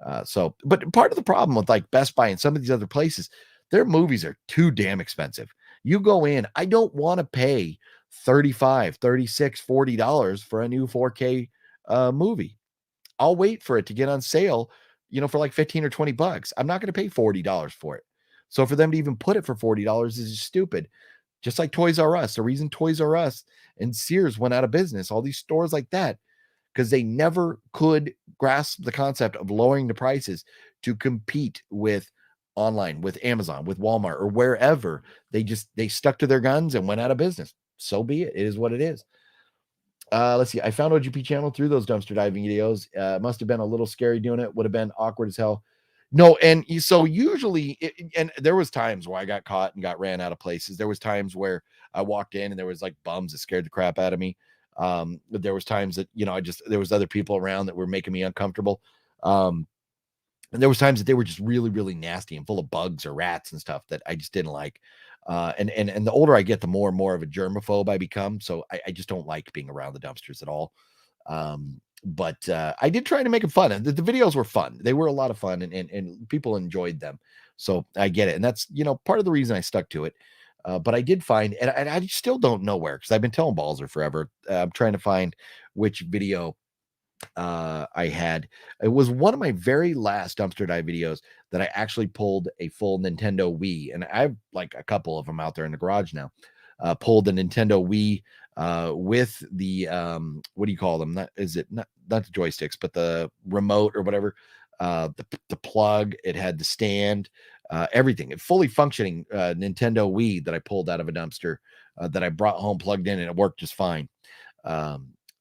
But part of the problem with like Best Buy and some of these other places, their movies are too damn expensive. You go in, I don't want to pay $35, $36, $40 for a new 4K movie. I'll wait for it to get on sale, for like 15 or 20 bucks. I'm not going to pay $40 for it. So for them to even put it for $40 is stupid. Just like Toys R Us. The reason Toys R Us and Sears went out of business, all these stores like that, because they never could grasp the concept of lowering the prices to compete with online, with Amazon, with Walmart, or wherever. They stuck to their guns and went out of business. So be it. It is what it is. Let's see. I found OGP channel through those dumpster diving videos. Must have been a little scary doing it. Would have been awkward as hell. No, and so usually, and there was times where I got caught and got ran out of places. There was times where I walked in and there was like bums that scared the crap out of me. But there was times that there was other people around that were making me uncomfortable. And there was times that they were just really, really nasty and full of bugs or rats and stuff that I just didn't like. And the older I get, the more and more of a germaphobe I become. So I just don't like being around the dumpsters at all. But I did try to make them fun, and the videos were fun. They were a lot of fun, and people enjoyed them. So I get it. And that's, part of the reason I stuck to it. But I did find, and I still don't know where, because I've been telling Balzer forever. I'm trying to find which video I had. It was one of my very last dumpster dive videos that I actually pulled a full Nintendo Wii, and I have like a couple of them out there in the garage now. Pulled the Nintendo Wii with the what do you call them? Not the joysticks, but the remote or whatever. The plug. It had the stand. Everything. A fully functioning Nintendo Wii that I pulled out of a dumpster that I brought home, plugged in, and it worked just fine.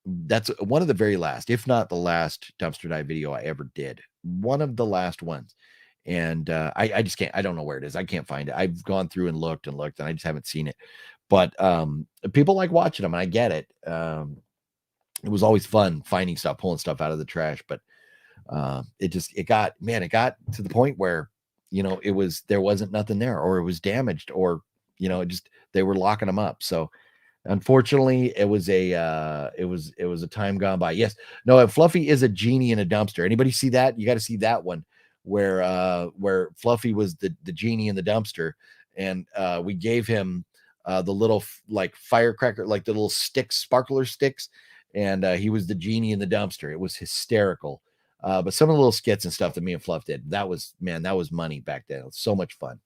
That's one of the very last, if not the last, dumpster dive video I ever did. One of the last ones. And I just can't, I don't know where it is. I can't find it. I've gone through and looked, and I just haven't seen it. But people like watching them, and I get it. It was always fun finding stuff, pulling stuff out of the trash. But it got to the point where, there wasn't nothing there, or it was damaged, or, they were locking them up. So unfortunately, it was a time gone by. Yes. No, Fluffy is a genie in a dumpster. Anybody see that? You got to see that one where Fluffy was the genie in the dumpster, and we gave him the little like firecracker, like the little sticks, sparkler sticks, and he was the genie in the dumpster. It was hysterical. But some of the little skits and stuff that me and Fluff did, that was money back then. It was so much fun.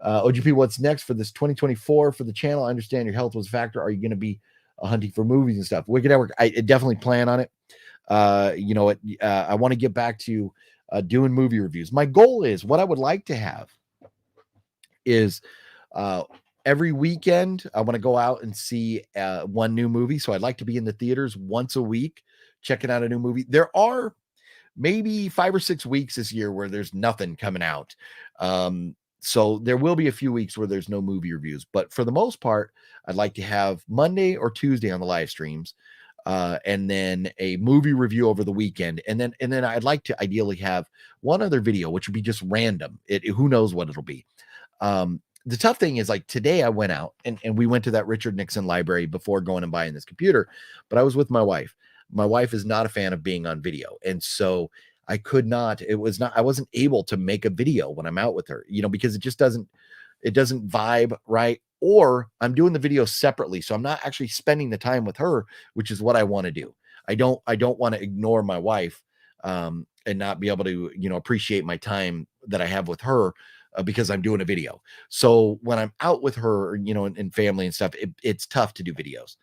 OGP, what's next for this 2024 for the channel? I understand your health was a factor. Are you going to be hunting for movies and stuff? Wicked Network, I definitely plan on it. I want to get back to doing movie reviews. My goal is, what I would like to have is every weekend I want to go out and see one new movie. So I'd like to be in the theaters once a week checking out a new movie. There are maybe 5 or 6 weeks this year where there's nothing coming out. So there will be a few weeks where there's no movie reviews, but for the most part, I'd like to have Monday or Tuesday on the live streams, and then a movie review over the weekend, and then I'd like to ideally have one other video, which would be just random. Who knows what it'll be. The tough thing is, like today I went out and we went to that Richard Nixon library before going and buying this computer, but I was with my wife. My wife is not a fan of being on video. And so I wasn't able to make a video when I'm out with her, because it doesn't vibe right. Or I'm doing the video separately. So I'm not actually spending the time with her, which is what I want to do. I don't want to ignore my wife, and not be able to, appreciate my time that I have with her, because I'm doing a video. So when I'm out with her, and family and stuff, it's tough to do videos.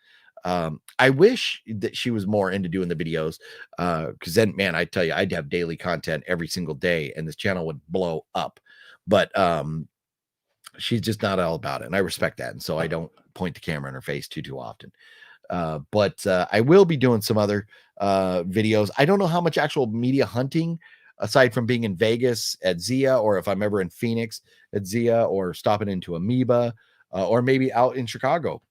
I wish that she was more into doing the videos, because then, man, I tell you, I'd have daily content every single day and this channel would blow up. But she's just not all about it, and I respect that. And so I don't point the camera in her face too often. But I will be doing some other videos. I don't know how much actual media hunting, aside from being in Vegas at Zia, or if I'm ever in Phoenix at Zia, or stopping into Amoeba, or maybe out in Chicago,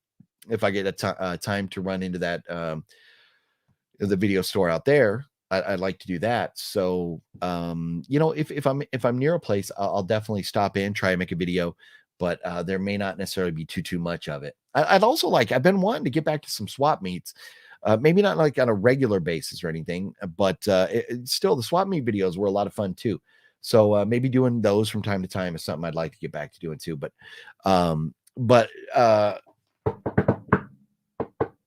if I get a time to run into that, the video store out there. I'd like to do that. So, if I'm near a place, I'll definitely stop in, try and make a video, but there may not necessarily be too much of it. I'd also I've been wanting to get back to some swap meets, maybe not like on a regular basis or anything, but still the swap meet videos were a lot of fun too. So maybe doing those from time to time is something I'd like to get back to doing too. But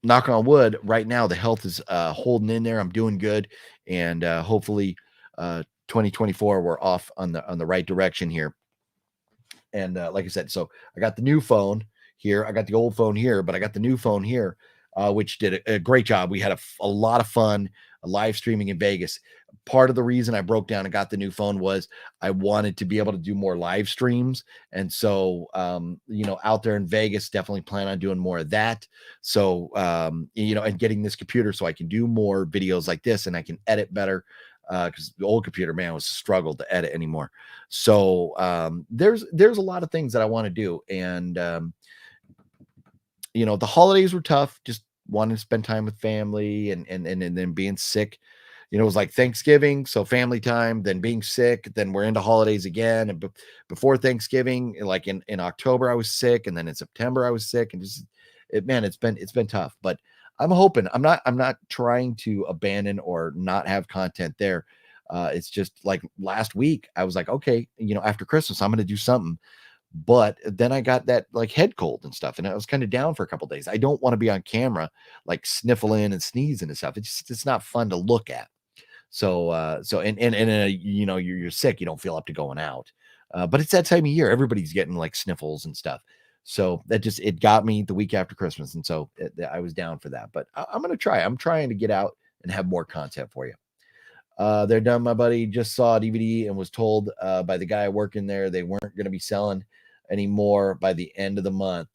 knock on wood, right now the health is holding in there. I'm doing good, and hopefully 2024 we're off on the right direction here. And like I said, so I got the new phone here. I got the old phone here, but I got the new phone here, which did a great job. We had a lot of fun live streaming in Vegas. Part of the reason I broke down and got the new phone was I wanted to be able to do more live streams. And so, out there in Vegas, definitely plan on doing more of that. So, and getting this computer so I can do more videos like this and I can edit better, because the old computer, man, was a struggle to edit anymore. So there's a lot of things that I want to do. And, the holidays were tough, just wanting to spend time with family, and then being sick. It was like Thanksgiving, so family time, then being sick, then we're into holidays again. And before Thanksgiving, like in October, I was sick, and then in September I was sick, and it's been tough. But I'm hoping, I'm not trying to abandon or not have content there. It's just like last week, I was like, okay, after Christmas, I'm going to do something. But then I got that like head cold and stuff, and I was kind of down for a couple of days. I don't want to be on camera like sniffling and sneezing and stuff. It's not fun to look at. So you're sick, you don't feel up to going out. But it's that time of year, everybody's getting like sniffles and stuff. So it got me the week after Christmas, and so I was down for that. But I'm gonna try. I'm trying to get out and have more content for you. They're done. My buddy just saw a DVD and was told by the guy working there they weren't going to be selling anymore by the end of the month.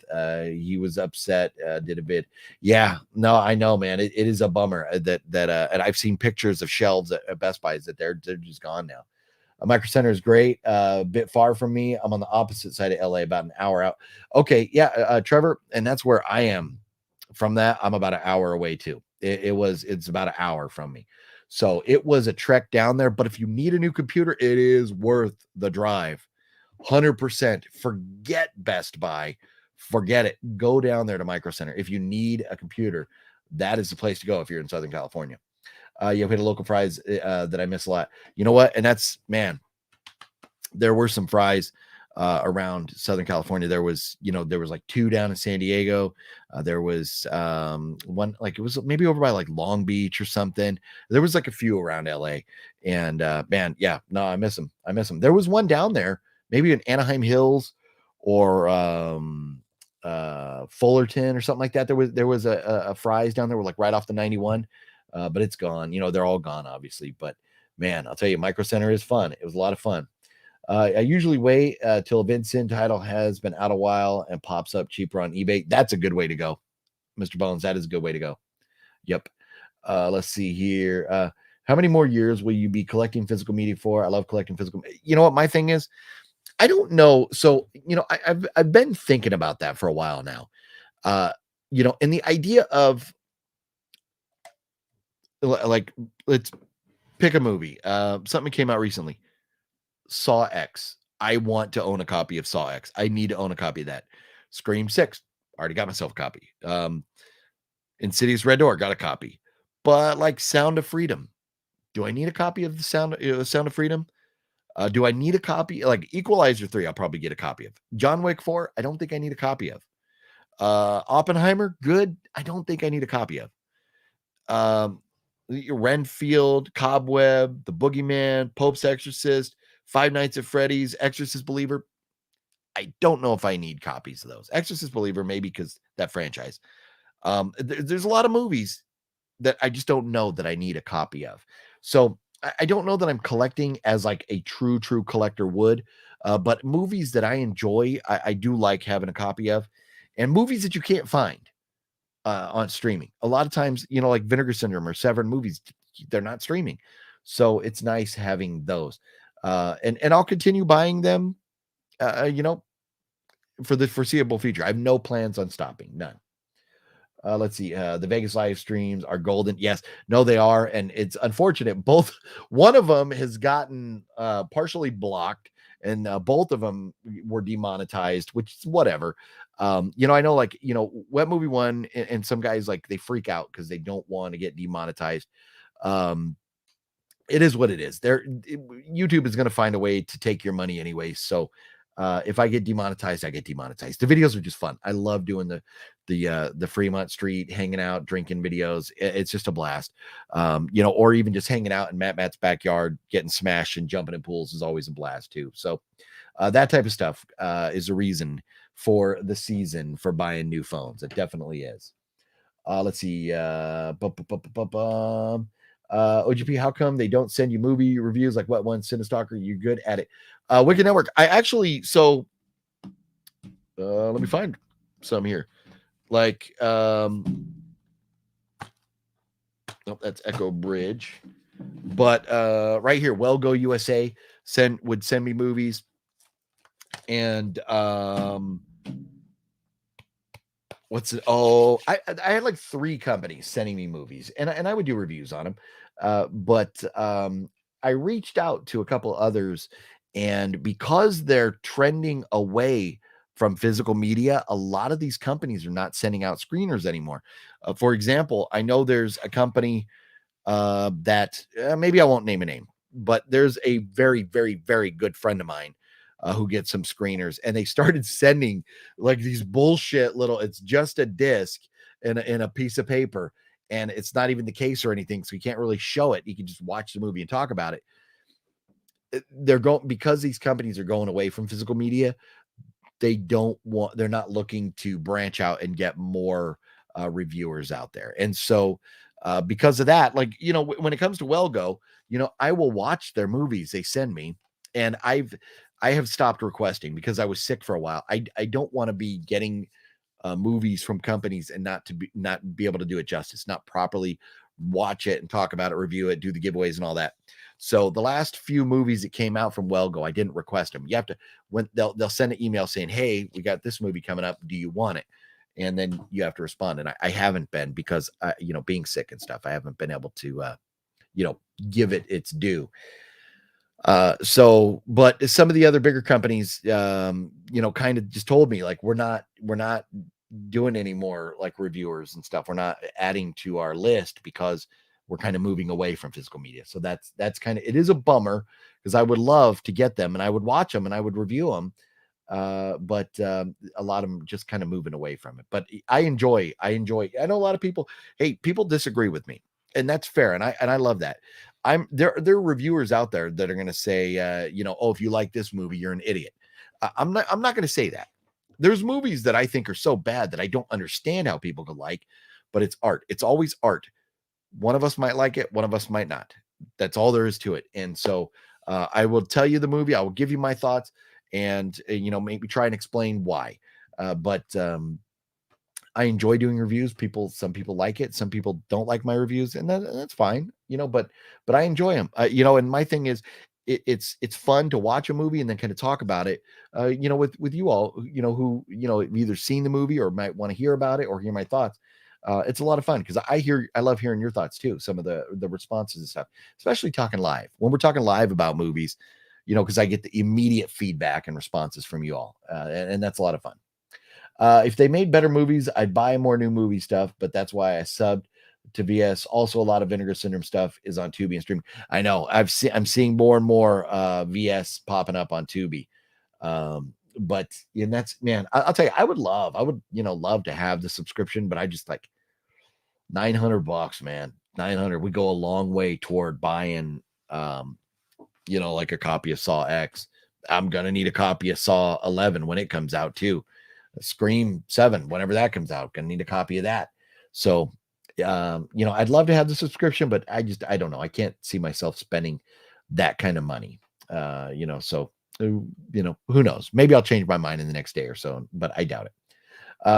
He was upset, did a bid. Yeah, no, I know, man. It is a bummer that and I've seen pictures of shelves at Best Buys that they're just gone now. A Micro Center is great. A bit far from me. I'm on the opposite side of LA, about an hour out. Okay, yeah, Trevor, and that's where I am. From that, I'm about an hour away too. It's about an hour from me. So it was a trek down there. But if you need a new computer, it is worth the drive. 100%. Forget Best Buy. Forget it. Go down there to Micro Center. If you need a computer, that is the place to go if you're in Southern California. You hit a local fries that I miss a lot. You know what? And that's, man, there were some fries around Southern California. There was like 2 down in San Diego. There was one, like it was maybe over by like Long Beach or something. There was like a few around LA, and man, yeah, no, I miss them. There was one down there, maybe in Anaheim Hills or Fullerton or something like that. There was a fries down there, like right off the 91, but it's gone. They're all gone, obviously. But Man, I'll tell you, Micro Center is fun. It was a lot of fun. I usually wait till a Vincent title has been out a while and pops up cheaper on eBay. That's a good way to go, Mr. Bones. That is a good way to go. Yep. Let's see here. How many more years will you be collecting physical media for? I love collecting physical. You know what my thing is? I don't know. So, I've been thinking about that for a while now. And the idea of like, let's pick a movie. Something came out recently. Saw X. I want to own a copy of Saw X. I need to own a copy of that. Scream 6. Already got myself a copy. Insidious Red Door, got a copy. But like Sound of Freedom. Do I need a copy of the Sound of Freedom? Do I need a copy? Like Equalizer 3, I'll probably get a copy of. John Wick 4, I don't think I need a copy of. Oppenheimer, good. I don't think I need a copy of. Renfield, Cobweb, The Boogeyman, Pope's Exorcist, Five Nights at Freddy's, Exorcist Believer. I don't know if I need copies of those. Exorcist Believer, maybe because that franchise. There's a lot of movies that I just don't know that I need a copy of. So I don't know that I'm collecting as like a true collector would. But movies that I enjoy, I do like having a copy of. And movies that you can't find on streaming. A lot of times, like Vinegar Syndrome or Severin movies, they're not streaming. So it's nice having those. And I'll continue buying them, for the foreseeable future. I have no plans on stopping. None. Let's see. The Vegas live streams are golden. Yes, no, they are. And it's unfortunate. One of them has gotten partially blocked, and both of them were demonetized, which is whatever. I know, like, Wet Movie 1 and some guys, like, they freak out because they don't want to get demonetized. It is what it is. YouTube is going to find a way to take your money anyway. So if I get demonetized, I get demonetized. The videos are just fun. I love doing the Fremont Street hanging out, drinking videos. It's just a blast. Or even just hanging out in Matt's backyard, getting smashed and jumping in pools is always a blast too. So that type of stuff is a reason for the season for buying new phones. It definitely is. Let's see. OGP, how come they don't send you movie reviews like what one? Cinestalker, you're good at it. Wicked Network. I actually, let me find some here. Like, oh, that's Echo Bridge. But right here, Wellgo USA would send me movies. And what's it? Oh, I had like 3 companies sending me movies, and I would do reviews on them. But I reached out to a couple others, and because they're trending away from physical media, a lot of these companies are not sending out screeners anymore. For example, I know there's a company that maybe I won't name a name, but there's a very, very, very good friend of mine who gets some screeners, and they started sending like these bullshit it's just a disc in a piece of paper, and it's not even the case or anything, so you can't really show it. You can just watch the movie and talk about it. Because these companies are going away from physical media, they're not looking to branch out and get more reviewers out there. And so because of that, like, when it comes to Wellgo, I will watch their movies they send me, and I have stopped requesting because I was sick for a while. I don't want to be getting movies from companies and not be able to do it justice, not properly watch it and talk about it, review it, do the giveaways and all that. So the last few movies that came out from Wellgo, I didn't request them. You have to, when they'll send an email saying, hey, we got this movie coming up. Do you want it? And then you have to respond. And I haven't been because, being sick and stuff, I haven't been able to, give it its due. But some of the other bigger companies, kind of just told me, like, we're not doing any more like reviewers and stuff. We're not adding to our list because we're kind of moving away from physical media. So that's kind of, it is a bummer because I would love to get them and I would watch them and I would review them. But a lot of them just kind of moving away from it. But I enjoy. I know a lot of people disagree with me, and that's fair. And I love that. There are reviewers out there that are going to say, oh, if you like this movie, you're an idiot. I'm not going to say that. There's movies that I think are so bad that I don't understand how people could like, but it's art. It's always art. One of us might like it. One of us might not. That's all there is to it. And so I will tell you the movie. I will give you my thoughts, and maybe try and explain why. But I enjoy doing reviews. Some people like it, some people don't like my reviews, and that's fine. But I enjoy them. And my thing is, it's fun to watch a movie and then kind of talk about it. With you all, who either seen the movie or might want to hear about it or hear my thoughts. It's a lot of fun because I love hearing your thoughts too. Some of the responses and stuff, especially talking live. When we're talking live about movies, because I get the immediate feedback and responses from you all, and that's a lot of fun. If they made better movies, I'd buy more new movie stuff, but that's why I subbed to VS. Also, a lot of Vinegar Syndrome stuff is on Tubi and streaming. I know I'm seeing more and more VS popping up on Tubi. But that's, man, I'll tell you, I would love to have the subscription, but I just like $900, man. 900 would go a long way toward buying like a copy of Saw X. I'm gonna need a copy of Saw 11 when it comes out too. Scream 7, whenever that comes out, gonna need a copy of that. So I'd love to have the subscription, but I don't know. I can't see myself spending that kind of money. So who knows? Maybe I'll change my mind in the next day or so, but I doubt it.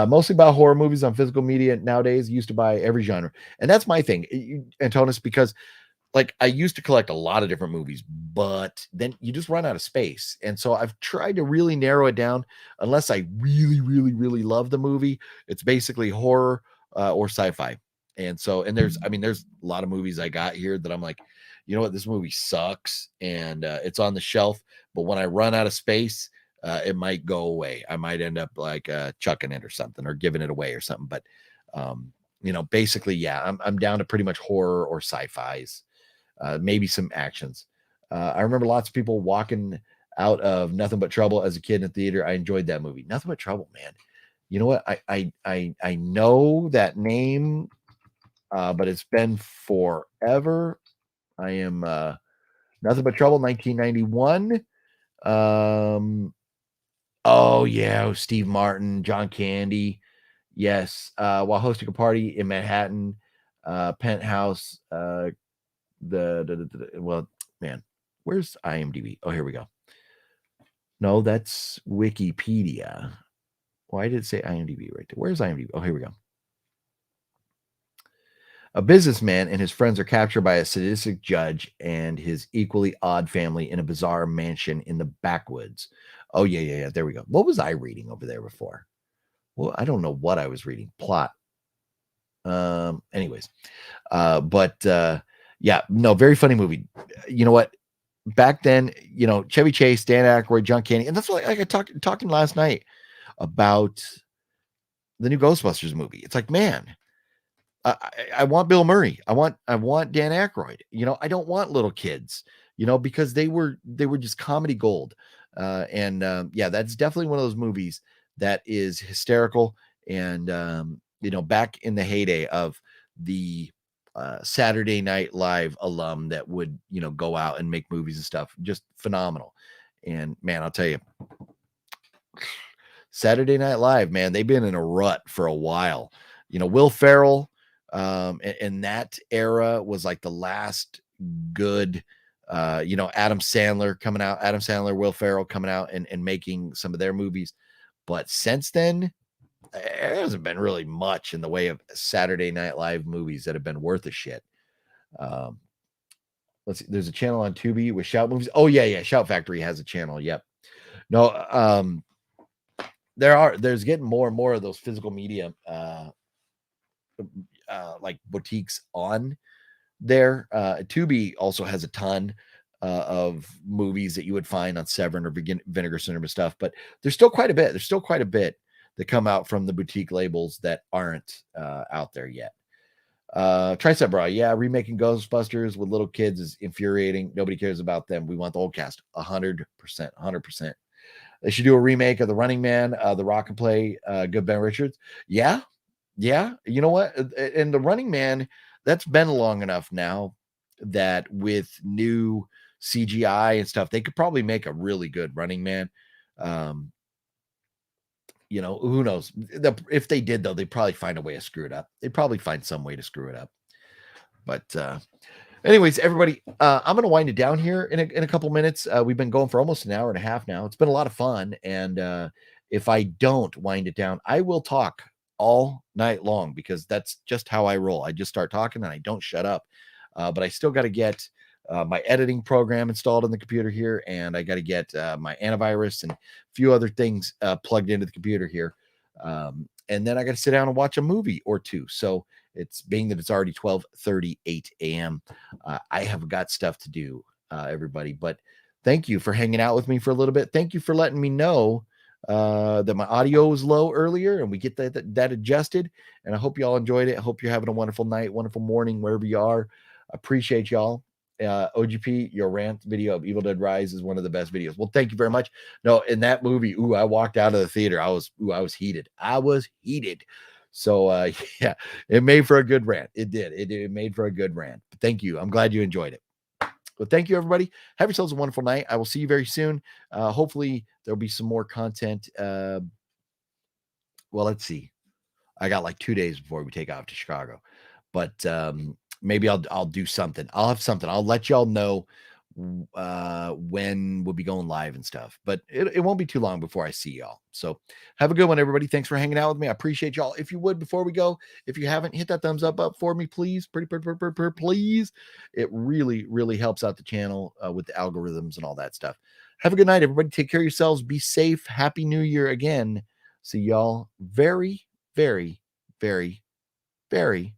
Mostly about horror movies on physical media nowadays. Used to buy every genre, and that's my thing, Antonis, because like I used to collect a lot of different movies, but then you just run out of space. And so I've tried to really narrow it down. Unless I really, really, really love the movie, it's basically horror or sci-fi. And there's a lot of movies I got here that I'm like, you know what, this movie sucks, and it's on the shelf. But when I run out of space, it might go away. I might end up like chucking it or something, or giving it away or something. But basically, yeah, I'm down to pretty much horror or sci-fis. Maybe some actions. I remember lots of people walking out of Nothing But Trouble as a kid in the theater. I enjoyed that movie. Nothing But Trouble, man. You know what? I know that name, but it's been forever. I am Nothing But Trouble, 1991. Oh yeah, Steve Martin, John Candy. Yes, while hosting a party in Manhattan, penthouse. Well, man, where's IMDb? Oh, here we go. No, that's Wikipedia. Why did it say IMDb right there? Where's IMDb? Oh, here we go. A businessman and his friends are captured by a sadistic judge and his equally odd family in a bizarre mansion in the backwoods. Oh, yeah. There we go. What was I reading over there before? Well, I don't know what I was reading. Plot. Anyways. Yeah, no, very funny movie. You know what? Back then, Chevy Chase, Dan Aykroyd, John Candy, and that's what I talking last night about the new Ghostbusters movie. It's like, man, I want Bill Murray. I want Dan Aykroyd. I don't want little kids. Because they were just comedy gold. Yeah, that's definitely one of those movies that is hysterical. And back in the heyday of the Saturday Night Live alum that would go out and make movies and stuff, just phenomenal. And man, I'll tell you, Saturday Night Live, man, they've been in a rut for a while. Will Ferrell in that era was like the last good Adam Sandler, Will Ferrell coming out and making some of their movies. But since then, there hasn't been really much in the way of Saturday Night Live movies that have been worth a shit. Let's see. There's a channel on Tubi with Shout movies. Oh yeah. Shout Factory has a channel. Yep. No, there's getting more and more of those physical media, like boutiques on there. Tubi also has a ton of movies that you would find on Severin or Vinegar Syndrome stuff, but there's still quite a bit. That come out from the boutique labels that aren't out there yet. Tricep Bra, yeah, remaking Ghostbusters with little kids is infuriating. Nobody cares about them. We want the whole cast. 100%. They should do a remake of The Running Man, The Rock and Play, Good Ben Richards. Yeah. You know what? And The Running Man, that's been long enough now that with new CGI and stuff, they could probably make a really good Running Man. Who knows? If they did, though, they'd probably find a way to screw it up. They'd probably find some way to screw it up. But Anyways, everybody, I'm going to wind it down here in a couple minutes. We've been going for almost an hour and a half now. It's been a lot of fun. And if I don't wind it down, I will talk all night long because that's just how I roll. I just start talking and I don't shut up. But I still got to get my editing program installed on the computer here. And I got to get my antivirus and a few other things plugged into the computer here. And then I got to sit down and watch a movie or two. So it's being that it's already 12:38 a.m. I have got stuff to do, everybody. But thank you for hanging out with me for a little bit. Thank you for letting me know that my audio was low earlier and we get that adjusted. And I hope you all enjoyed it. I hope you're having a wonderful night, wonderful morning, wherever you are. Appreciate y'all. OGP, your rant video of Evil Dead Rise is one of the best videos. Well, thank you very much. No, in that movie, I walked out of the theater. I was heated. I was heated. So yeah, it made for a good rant. It did. It made for a good rant. But thank you. I'm glad you enjoyed it. Well, thank you, everybody. Have yourselves a wonderful night. I will see you very soon. Hopefully there'll be some more content. Well, let's see. I got like 2 days before we take off to Chicago, but maybe I'll do something. I'll have something. I'll let y'all know when we'll be going live and stuff, but it won't be too long before I see y'all. So have a good one, everybody. Thanks for hanging out with me. I appreciate y'all. If you would, before we go, if you haven't, hit that thumbs up for me, please. Please. It really helps out the channel with the algorithms and all that stuff. Have a good night, everybody. Take care of yourselves. Be safe. Happy New Year again. See y'all very, very, very, very